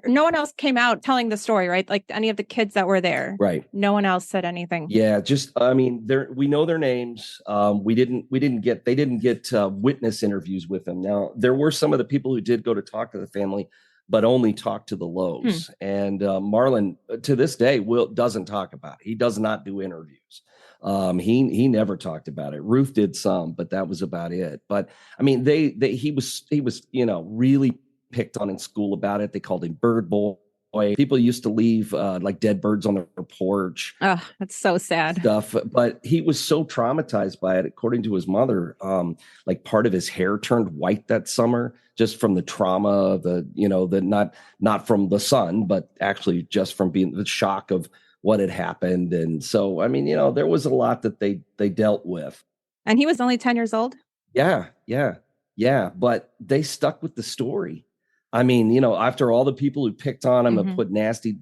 no one else came out telling the story, right? Like any of the kids that were there, right? No one else said anything. Yeah, we know their names. They didn't get witness interviews with them. Now, there were some of the people who did go to talk to the family, but only talk to the Lows. And Marlon, to this day, doesn't talk about it. He does not do interviews. He never talked about it. Ruth did some, but that was about it. But I mean, he was really picked on in school about it. They called him Bird Boy. People used to leave like dead birds on their porch. Oh, that's so sad. Stuff. But he was so traumatized by it, according to his mother, like part of his hair turned white that summer just from the trauma, not from the sun, but actually just from being the shock of what had happened. And so, I mean, there was a lot that they dealt with. And he was only 10 years old? Yeah. But they stuck with the story. I mean, after all the people who picked on him and put nasty,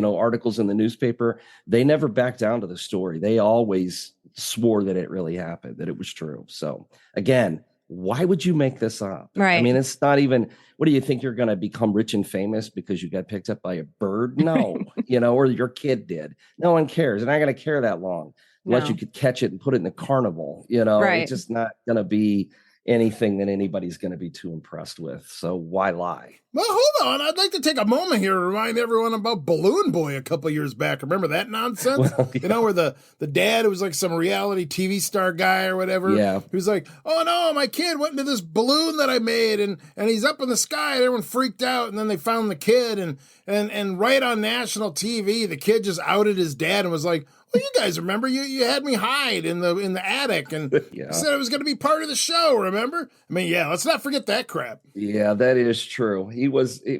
articles in the newspaper, they never backed down to the story. They always swore that it really happened, that it was true. So again, why would you make this up? Right. I mean, it's not even, what do you think you're going to become rich and famous because you got picked up by a bird? No, or your kid did. No one cares. They're not going to care that long unless you could catch it and put it in the carnival. Right. It's just not going to be anything that anybody's going to be too impressed with. So why lie? Well, hold on. I'd like to take a moment here to remind everyone about Balloon Boy a couple years back. Remember that nonsense? Well, yeah. Where the dad, who was like some reality TV star guy or whatever. Yeah. He was like, oh no, my kid went into this balloon that I made and he's up in the sky and everyone freaked out. And then they found the kid and right on national TV, the kid just outed his dad and was like, well, you guys remember you had me hide in the attic and said it was going to be part of the show. Remember? I mean, yeah, let's not forget that crap. Yeah, that is true.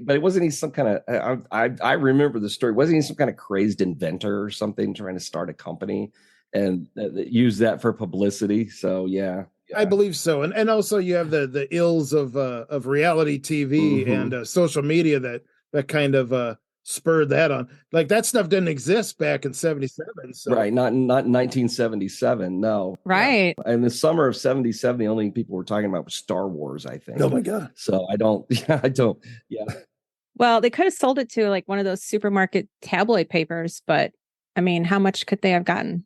But wasn't he some kind of, I remember the story. Wasn't he some kind of crazed inventor or something trying to start a company and use that for publicity? So, yeah. I believe so. And also you have the ills of reality TV and social media that kind of spurred that on. Like that stuff didn't exist back in 77. So. Right. Not in 1977. No. Right. Yeah. In the summer of 77, the only people were talking about was Star Wars, I think. Oh my God. So I don't. Yeah. Well, they could have sold it to like one of those supermarket tabloid papers, but I mean, how much could they have gotten?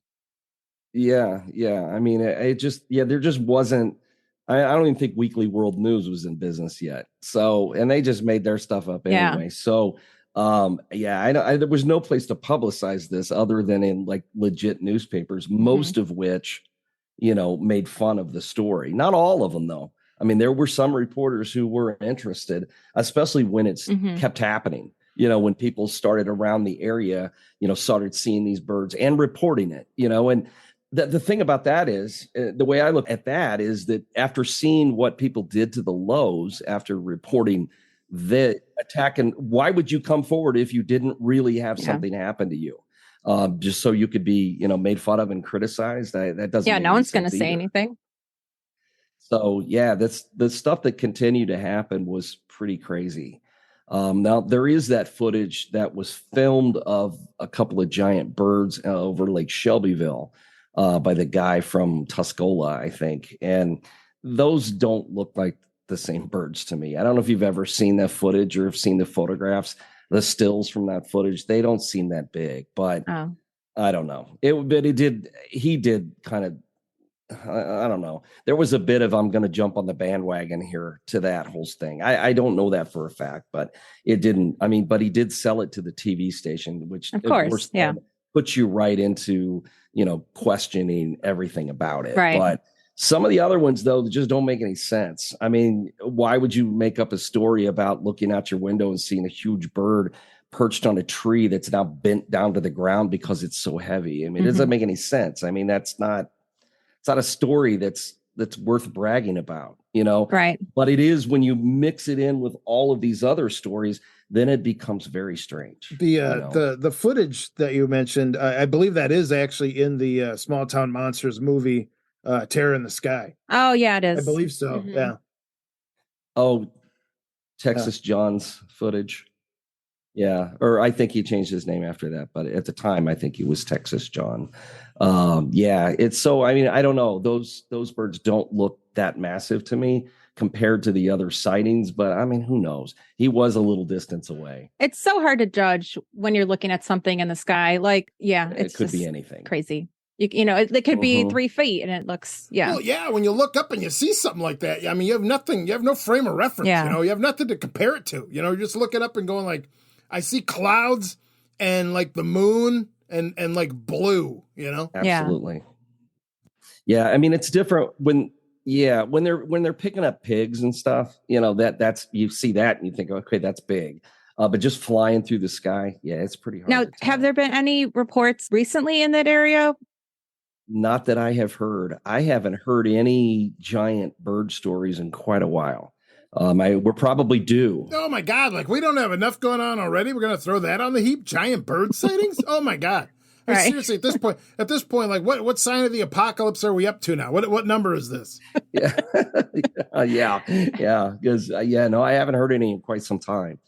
Yeah. I mean, it just, there just wasn't. I don't even think Weekly World News was in business yet. So, and they just made their stuff up anyway. So, there was no place to publicize this other than in like legit newspapers, most of which, made fun of the story. Not all of them, though. I mean, there were some reporters who were interested, especially when it's kept happening. When people started around the area, started seeing these birds and reporting it, and the thing about that is the way I look at that is that after seeing what people did to the Lows after reporting the attack, and why would you come forward if you didn't really have something happen to you? Just so you could be, made fun of and criticized. That doesn't. Yeah, no one's going to say anything. So that's the stuff that continued to happen was pretty crazy. Now there is that footage that was filmed of a couple of giant birds over Lake Shelbyville by the guy from Tuscola, I think. And those don't look like the same birds to me. I don't know if you've ever seen that footage or have seen the photographs, the stills from that footage. They don't seem that big, but I don't know. He did kind of, I don't know. There was a bit of, I'm going to jump on the bandwagon here to that whole thing. I don't know that for a fact, but it didn't. I mean, but he did sell it to the TV station, which of course puts you right into, questioning everything about it. Right. But some of the other ones, though, just don't make any sense. I mean, why would you make up a story about looking out your window and seeing a huge bird perched on a tree that's now bent down to the ground because it's so heavy? I mean, it doesn't make any sense. I mean, it's not a story that's worth bragging about, Right. But it is when you mix it in with all of these other stories, then it becomes very strange. The footage that you mentioned, I believe that is actually in the Small Town Monsters movie, Terror in the Sky. Oh yeah, it is. I believe so. Yeah. Oh, Texas John's footage. Yeah, or I think he changed his name after that, but at the time, I think he was Texas John. It's so. I mean, I don't know. Those birds don't look that massive to me compared to the other sightings, but I mean, who knows? He was a little distance away. It's so hard to judge when you're looking at something in the sky. Like, it could be anything. Crazy. It could be 3 feet and it looks, Well, when you look up and you see something like that, I mean, you have nothing. You have no frame of reference. Yeah. You have nothing to compare it to. You're just looking up and going like, I see clouds and like the moon and like blue, Absolutely. Yeah. I mean, it's different when they're picking up pigs and stuff, that's, you see that and you think, okay, that's big. But just flying through the sky. Yeah. It's pretty hard. Now, have there been any reports recently in that area? Not that I have heard. I haven't heard any giant bird stories in quite a while. We're probably due. Oh my God! Like we don't have enough going on already. We're gonna throw that on the heap. Giant bird sightings. Oh my God! I mean, seriously, at this point, like what sign of the apocalypse are we up to now? What number is this? Yeah, Because I haven't heard any in quite some time.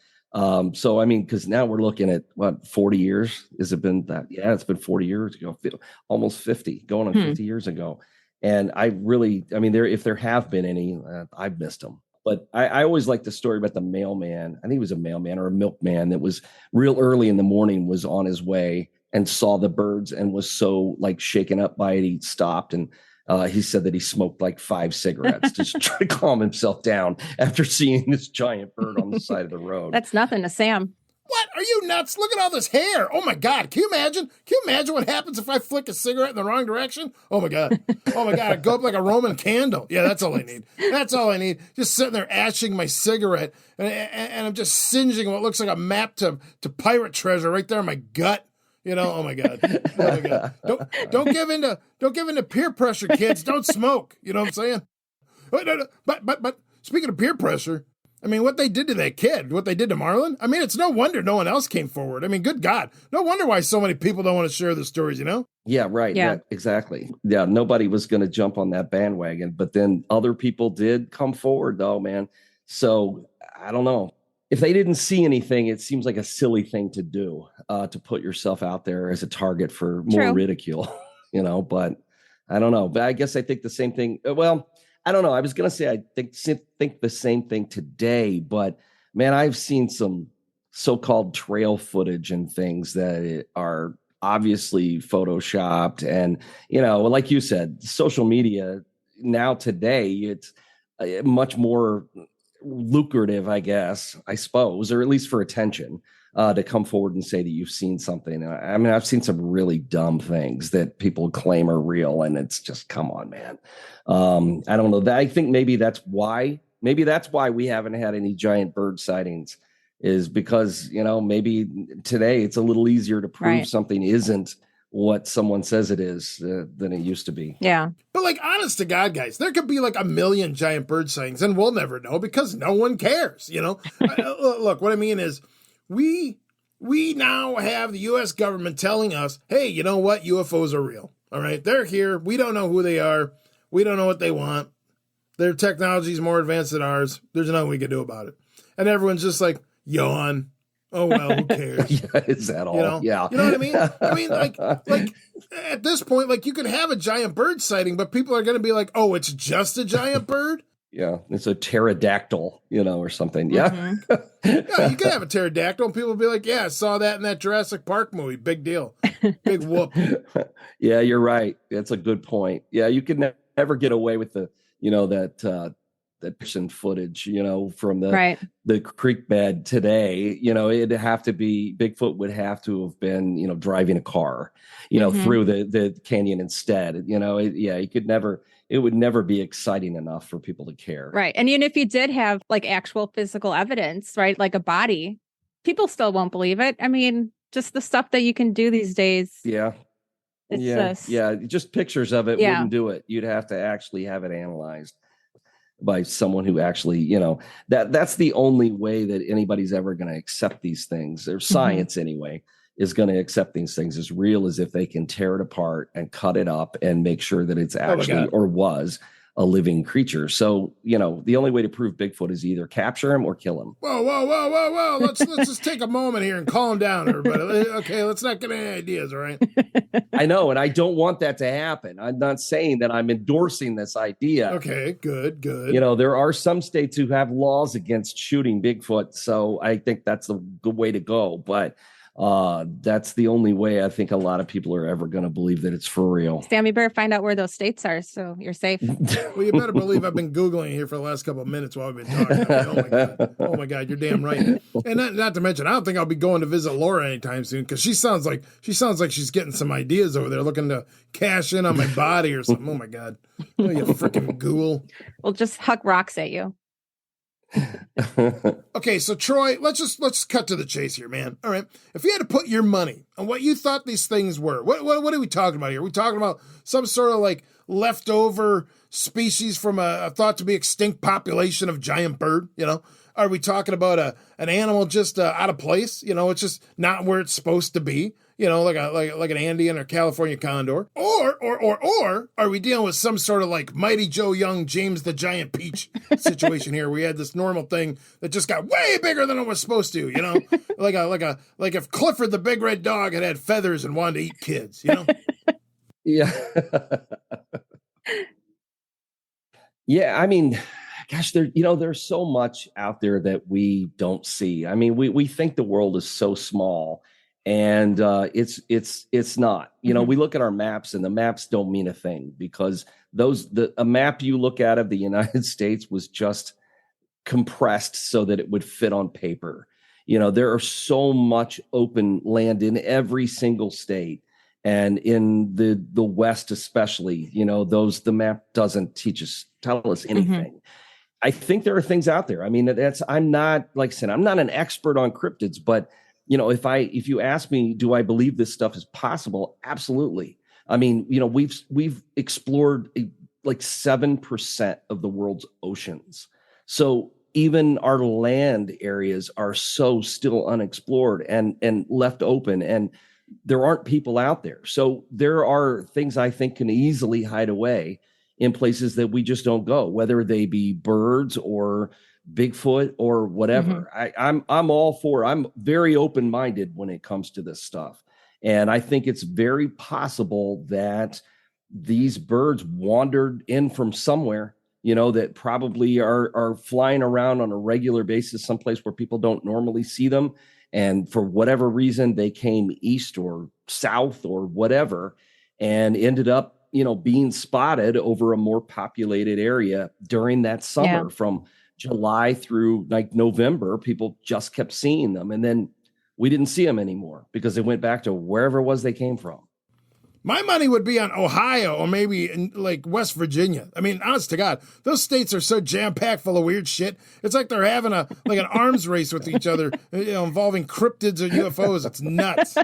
So I mean, because now we're looking at 40 years. Has it been that? Yeah, it's been 40 years ago, almost 50, going on 50 years ago. And if there have been any, I've missed them. But I always like the story about the mailman. I think it was a mailman or a milkman that was real early in the morning, was on his way and saw the birds and was so like shaken up by it, he stopped and he said that he smoked like 5 cigarettes to try to calm himself down after seeing this giant bird on the side of the road. That's nothing to Sam. What? Are you nuts? Look at all this hair. Oh my God. Can you imagine? Can you imagine what happens if I flick a cigarette in the wrong direction? Oh my God. I go up like a Roman candle. Yeah, that's all I need. That's all I need. Just sitting there ashing my cigarette and I'm just singeing what looks like a map to pirate treasure right there in my gut. Oh my God. Oh my God. Don't give in to peer pressure, kids. Don't smoke. You know what I'm saying? But speaking of peer pressure, I mean, what they did to that kid, what they did to Marlon, I mean, it's no wonder no one else came forward. I mean, good God. No wonder why so many people don't want to share the stories, Yeah, right. Yeah, exactly. Yeah, nobody was going to jump on that bandwagon, but then other people did come forward, though, man. So I don't know. If they didn't see anything, it seems like a silly thing to do, to put yourself out there as a target for more ridicule, but I don't know. But I guess I think the same thing. Well, I don't know. I was going to say I think the same thing today, but man, I've seen some so-called trail footage and things that are obviously photoshopped. And, like you said, social media now today, it's much more lucrative, I suppose, or at least for attention, to come forward and say that you've seen something. I mean, I've seen some really dumb things that people claim are real, and it's just, come on, man. I don't know. I think maybe that's why we haven't had any giant bird sightings, is because, maybe today it's a little easier to prove something isn't what someone says it is than it used to be. Yeah. But like, honest to God, guys, there could be like 1 million giant bird sightings and we'll never know because no one cares, Look, what I mean is we now have the U.S. government telling us, hey, you know what? UFOs are real. All right. They're here. We don't know who they are. We don't know what they want. Their technology is more advanced than ours. There's nothing we can do about it. And everyone's just like, yawn. Oh, well, who cares? Yeah, is that all? Yeah. You know what I mean? I mean, like at this point, like, you could have a giant bird sighting, but people are going to be like, oh, it's just a giant bird? Yeah, it's a pterodactyl, or something. Yeah. Mm-hmm. Yeah, you could have a pterodactyl and people will be like, yeah, I saw that in that Jurassic Park movie. Big deal. Big whoop. Yeah, you're right. That's a good point. Yeah, you could never get away with the, that person footage, from the creek bed today. It'd have to be, Bigfoot would have to have been, driving a car, through the canyon instead. It would never be exciting enough for people to care. Right. And even if you did have like actual physical evidence, right, like a body, people still won't believe it. I mean, just the stuff that you can do these days. Yeah. Just pictures of it wouldn't do it. You'd have to actually have it analyzed by someone who actually, that's the only way that anybody's ever going to accept these things, or science anyway, is going to accept these things as real as if they can tear it apart and cut it up and make sure that it's actually or was a living creature. So, the only way to prove Bigfoot is either capture him or kill him. Whoa. Let's just take a moment here and calm down, everybody. Okay, let's not get any ideas, all right? I know, and I don't want that to happen. I'm not saying that I'm endorsing this idea. Okay, good. There are some states who have laws against shooting Bigfoot, so I think that's the good way to go. But that's the only way I think a lot of people are ever going to believe that it's for real. Sam, you better find out where those states are so you're safe. Well, you better believe I've been Googling here for the last couple of minutes while we've been talking. Oh my God, you're damn right. And not to mention, I don't think I'll be going to visit Laura anytime soon because she sounds like she's getting some ideas over there, looking to cash in on my body or something. Oh my God, oh, you freaking ghoul. We'll just huck rocks at you. Okay, so Troy, let's cut to the chase here, man. All right, if you had to put your money on what you thought these things were, what are we talking about here? Are we talking about some sort of like leftover species from a thought to be extinct population of giant bird? Are we talking about an animal just out of place? It's just not where it's supposed to be. Like an Andean or California condor, or are we dealing with some sort of like Mighty Joe Young, James the Giant Peach situation here? We had this normal thing that just got way bigger than it was supposed to, like if Clifford the Big Red Dog had feathers and wanted to eat kids, Yeah. Yeah. I mean, gosh, there's so much out there that we don't see. I mean, we think the world is so small. And it's not. We look at our maps and the maps don't mean a thing because a map you look at of the United States was just compressed so that it would fit on paper. There are so much open land in every single state, and in the West especially. The map doesn't tell us anything. I think there are things out there. I mean, I'm not, like I said, I'm not an expert on cryptids, but if you ask me, do I believe this stuff is possible? Absolutely. I mean, we've explored like 7% of the world's oceans. So even our land areas are so still unexplored and left open, and there aren't people out there. So there are things I think can easily hide away in places that we just don't go, whether they be birds or Bigfoot or whatever. I'm all for. I'm very open-minded when it comes to this stuff, and I think it's very possible that these birds wandered in from somewhere. That probably are flying around on a regular basis, someplace where people don't normally see them, And for whatever reason, they came east or south or whatever and ended up, being spotted over a more populated area during that summer. From July through like November. People just kept seeing them. And then we didn't see them anymore because they went back to wherever it was they came from. My money would be on Ohio or maybe in like West Virginia. I mean, honest to God, those states are so jam-packed full of weird shit. It's like they're having an arms race with each other, involving cryptids or UFOs. It's nuts.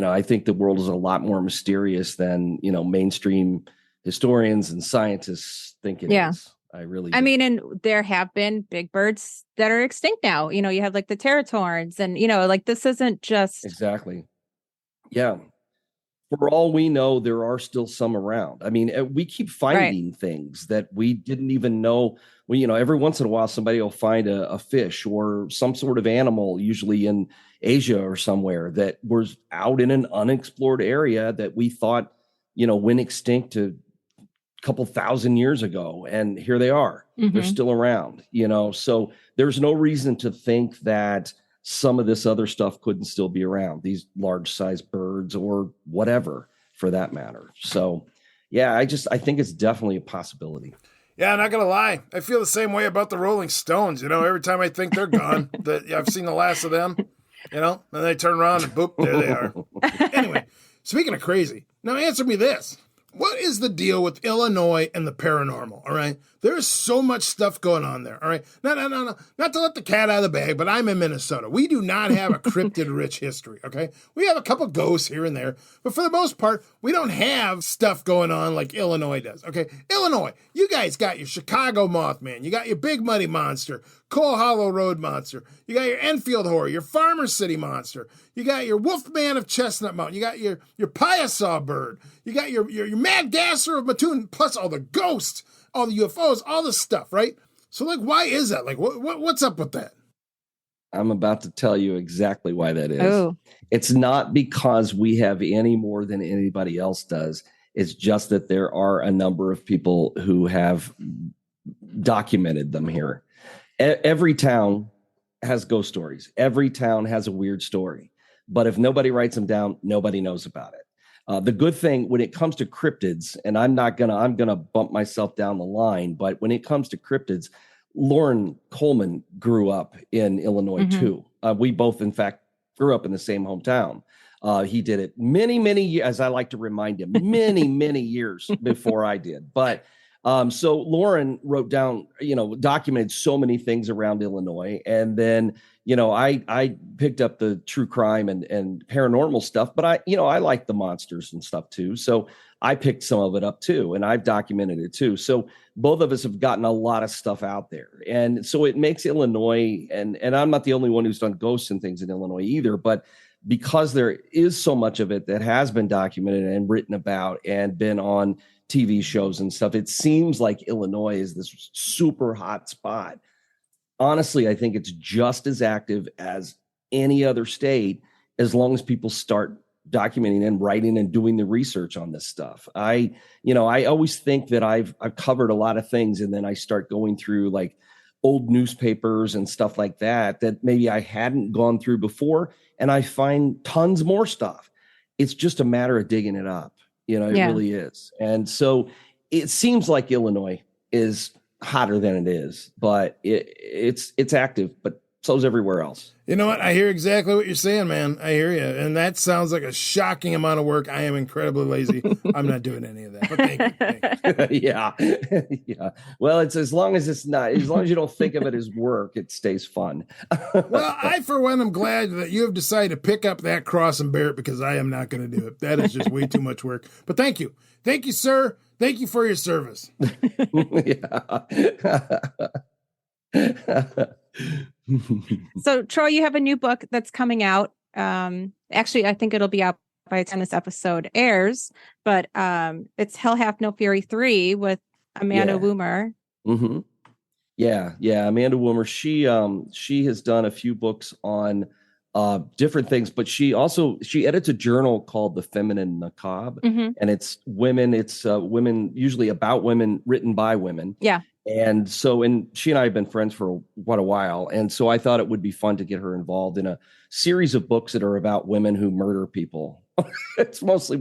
I think the world is a lot more mysterious than, mainstream historians and scientists think it is. I really do. I mean, and there have been big birds that are extinct now. You have like the Territorns and, like this isn't just. Exactly. Yeah. For all we know, there are still some around. I mean, we keep finding things that we didn't even know. Well, every once in a while, somebody will find a fish or some sort of animal, usually in Asia or somewhere, that was out in an unexplored area that we thought, went extinct a couple thousand years ago. And here they are. Mm-hmm. They're still around, so there's no reason to think that some of this other stuff couldn't still be around, these large size birds or whatever for that matter. So, yeah, I think it's definitely a possibility. Yeah, I'm not going to lie. I feel the same way about the Rolling Stones. Every time I think they're gone, that I've seen the last of them, and they turn around and boop, there they are. Anyway, speaking of crazy, now answer me this. What is the deal with Illinois and the paranormal, all right? There's so much stuff going on there, all right? No. Not to let the cat out of the bag, but I'm in Minnesota. We do not have a cryptid-rich history, okay? We have a couple ghosts here and there, but for the most part, we don't have stuff going on like Illinois does, okay? Illinois, you guys got your Chicago Mothman. You got your Big Muddy Monster, Coal Hollow Road Monster. You got your Enfield Horror, your Farmer City Monster. You got your Wolfman of Chestnut Mountain. You got your Piasaw Bird. You got your Mad Gasser of Mattoon, plus all the ghosts, all the UFOs, all the stuff, right? So, why is that? What's up with that? I'm about to tell you exactly why that is. Oh. It's not because we have any more than anybody else does. It's just that there are a number of people who have documented them here. Every town has ghost stories. Every town has a weird story. But if nobody writes them down, nobody knows about it. The good thing when it comes to cryptids, and I'm gonna bump myself down the line, but when it comes to cryptids, Lauren Coleman grew up in Illinois too. We both, in fact, grew up in the same hometown. He did it many years, as I like to remind him, many years before I did. But so Lauren wrote down, documented so many things around Illinois, and then I picked up the true crime and paranormal stuff, but I like the monsters and stuff too. So I picked some of it up too, and I've documented it too. So both of us have gotten a lot of stuff out there. And so it makes Illinois, and I'm not the only one who's done ghosts and things in Illinois either, but because there is so much of it that has been documented and written about and been on TV shows and stuff, it seems like Illinois is this super hot spot. Honestly, I think it's just as active as any other state as long as people start documenting and writing and doing the research on this stuff. I always think that I've covered a lot of things, and then I start going through like old newspapers and stuff like that maybe I hadn't gone through before, and I find tons more stuff. It's just a matter of digging it up. It really is. And so it seems like Illinois is hotter than it is, but it's active, but so's everywhere else. You know what? I hear exactly what you're saying, man. I hear you. And that sounds like a shocking amount of work. I am incredibly lazy. I'm not doing any of that. But thank you. Yeah. Yeah. Well, it's as long as you don't think of it as work, it stays fun. Well, I, for one, am glad that you have decided to pick up that cross and bear it, because I am not going to do it. That is just way too much work. But thank you. Thank you, sir. Thank you for your service. So, Troy, you have a new book that's coming out. Actually, I think it'll be out by the time this episode airs, but it's Hell Hath No Fury 3 with Amanda Woomer. Mm-hmm. Yeah. Amanda Woomer. She has done a few books on different things, but she edits a journal called The Feminine Macabre, and it's women. It's women, usually about women, written by women. Yeah. And so, and she and I have been friends for quite a while. And so I thought it would be fun to get her involved in a series of books that are about women who murder people. It's mostly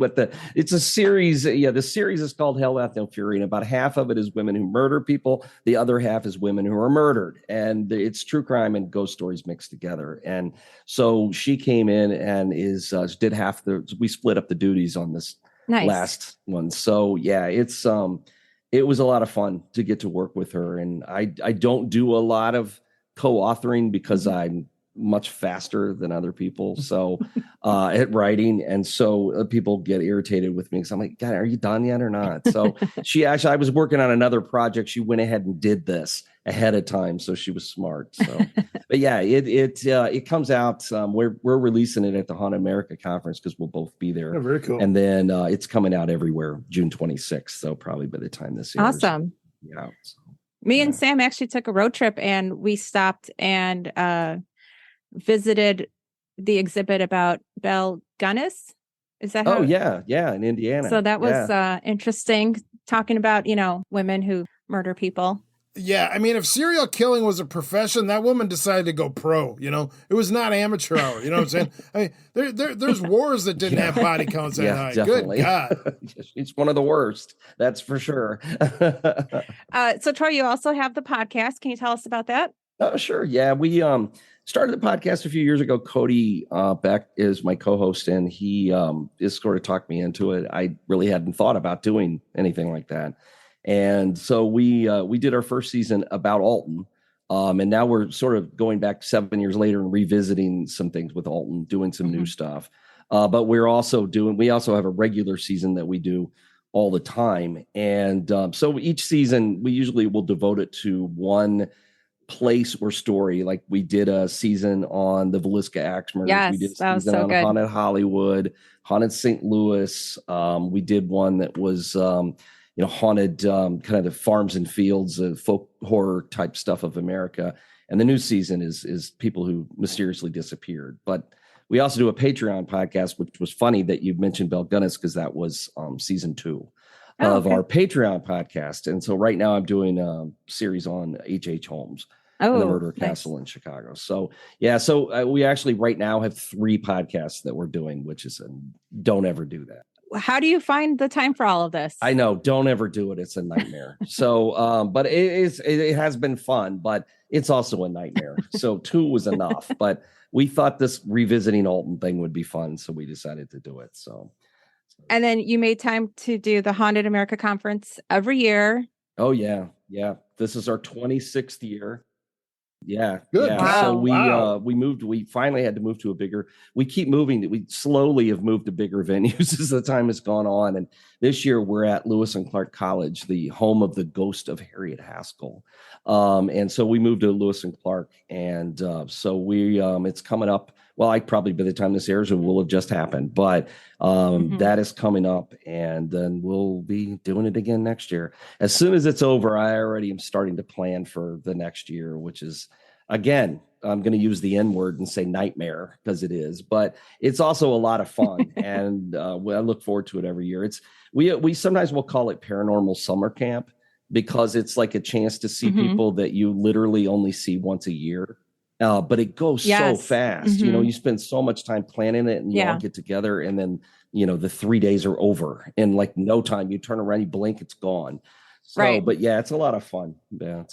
it's a series. Yeah. The series is called Hell Hath No Fury. And about half of it is women who murder people. The other half is women who are murdered. And it's true crime and ghost stories mixed together. And so she came in and did we split up the duties on this last one. So yeah, it was a lot of fun to get to work with her. And I don't do a lot of co-authoring because I'm much faster than other people. So at writing. And so people get irritated with me because I'm like, God, are you done yet or not? So I was working on another project. She went ahead and did this ahead of time. So she was smart. So, but yeah, it comes out. We're releasing it at the Haunted America conference because we'll both be there. Oh, very cool. And then it's coming out everywhere June 26th. So probably by the time this year. Awesome. Yeah. So, Me and Sam actually took a road trip and we stopped and visited the exhibit about Belle Gunness. Is that how? Oh yeah, in Indiana. So that was interesting, talking about women who murder people. Yeah, I mean, if serial killing was a profession, that woman decided to go pro. It was not amateur hour. You know what I'm saying? I mean, there's wars that didn't have body counts that high. Definitely. Good God, it's one of the worst. That's for sure. So Troy, you also have the podcast. Can you tell us about that? Oh, sure. Yeah, we started the podcast a few years ago. Cody Beck is my co-host, and he just sort of talked me into it. I really hadn't thought about doing anything like that. And so we did our first season about Alton. And now we're sort of going back 7 years later and revisiting some things with Alton, doing some new stuff. But we also have a regular season that we do all the time. And so each season we usually will devote it to one place or story. Like we did a season on the Villisca Axe murders. Yes, we did a that was season so on good. Haunted Hollywood, Haunted St. Louis. We did one that was haunted kind of the farms and fields of folk horror type stuff of America. And the new season is people who mysteriously disappeared. But we also do a Patreon podcast, which was funny that you mentioned Belle Gunness because that was season 2 of our Patreon podcast. And so right now I'm doing a series on H.H. Holmes and the Murder Castle in Chicago. So yeah, we actually right now have 3 podcasts that we're doing, which is don't ever do that. How do you find the time for all of this? I know, don't ever do it. It's a nightmare. So, but it has been fun, but it's also a nightmare. So 2 was enough, but we thought this revisiting Alton thing would be fun. So we decided to do it. So. And then you made time to do the Haunted America conference every year. Oh yeah. Yeah. This is our 26th year. Yeah. Good. Yeah. Wow. So we finally had to move to we keep moving. We slowly have moved to bigger venues as the time has gone on. And this year we're at Lewis and Clark College, the home of the ghost of Harriet Haskell. And so we moved to Lewis and Clark. And so it's coming up. Well, probably by the time this airs, it will have just happened, but that is coming up, and then we'll be doing it again next year. As soon as it's over, I already am starting to plan for the next year, which is, again, I'm going to use the N word and say nightmare because it is, but it's also a lot of fun, and I look forward to it every year. We sometimes will call it paranormal summer camp because it's like a chance to see people that you literally only see once a year. But it goes so fast. You spend so much time planning it and you all get together and then, the 3 days are over in like no time. You turn around, you blink, it's gone. So, right. But yeah, it's a lot of fun. Yeah.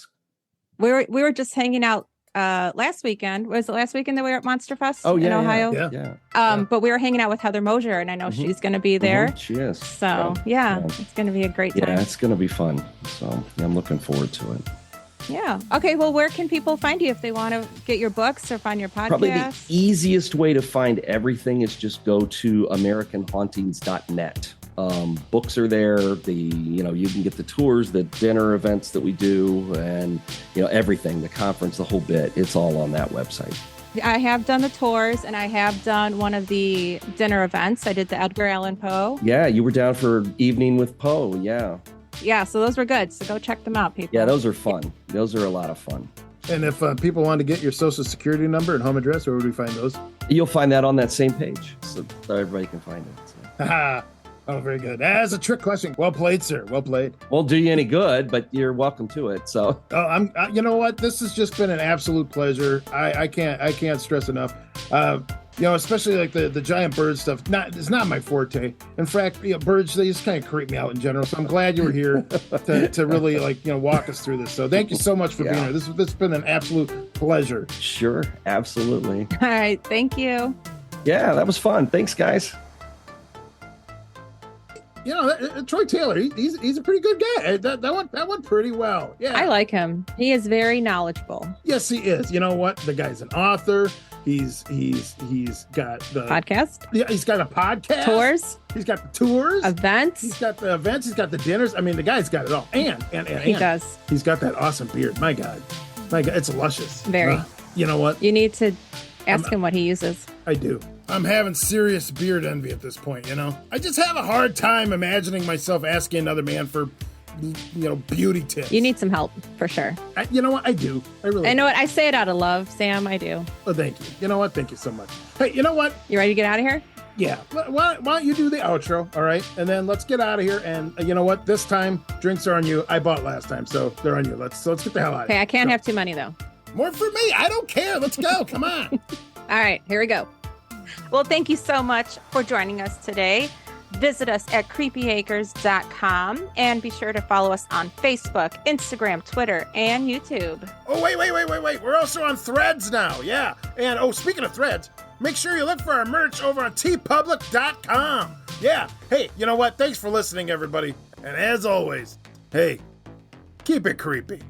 We were just hanging out last weekend. Was it last weekend that we were at Monster Fest in Ohio? Yeah. But we were hanging out with Heather Mosier, and I know she's going to be there. She is. So it's going to be a great time. Yeah, it's going to be fun. So I'm looking forward to it. Yeah. Okay. Well, where can people find you if they want to get your books or find your podcast? Probably the easiest way to find everything is just go to AmericanHauntings.net. Books are there. You can get the tours, the dinner events that we do, and everything, the conference, the whole bit. It's all on that website. I have done the tours, and I have done one of the dinner events. I did the Edgar Allan Poe. Yeah, you were down for Evening with Poe. Yeah. Yeah, so those were good. So go check them out, people. Yeah, those are fun. Those are a lot of fun. And if people want to get your social security number and home address, where would we find those? You'll find that on that same page, so everybody can find it. So. Oh, very good. That's a trick question. Well played, sir. Well played. Won't do you any good, but you're welcome to it. So, you know what? This has just been an absolute pleasure. I can't stress enough. Especially like the giant bird stuff. It's not my forte. In fact, birds, they just kind of creep me out in general. So I'm glad you were here to really walk us through this. So thank you so much for being here. This has been an absolute pleasure. Sure, absolutely. All right, thank you. Yeah, that was fun. Thanks, guys. Troy Taylor, he's a pretty good guy. That went pretty well. Yeah, I like him. He is very knowledgeable. Yes, he is. You know what? The guy's an author. He's got the Podcast. Yeah, he's got a podcast. Tours. He's got the tours. Events. He's got the events. He's got the dinners. I mean, the guy's got it all. And he does. He's got that awesome beard. My God, it's luscious. Very. You know what? You need to ask him what he uses. I do. I'm having serious beard envy at this point, I just have a hard time imagining myself asking another man for, beauty tips. You need some help, for sure. You know what? I do. I really do. I know what? I say it out of love, Sam. I do. Oh, thank you. You know what? Thank you so much. Hey, you know what? You ready to get out of here? Yeah. Why don't you do the outro, all right? And then let's get out of here. And you know what? This time, drinks are on you. I bought last time, so they're on you. Let's get the hell out of here. Okay, I can't have too many, though. More for me. I don't care. Let's go. Come on. All right, here we go. Well, thank you so much for joining us today. Visit us at creepyacres.com and be sure to follow us on Facebook, Instagram, Twitter, and YouTube. Oh, wait. We're also on Threads now. Yeah. And, speaking of Threads, make sure you look for our merch over on tpublic.com. Yeah. Hey, you know what? Thanks for listening, everybody. And as always, hey, keep it creepy.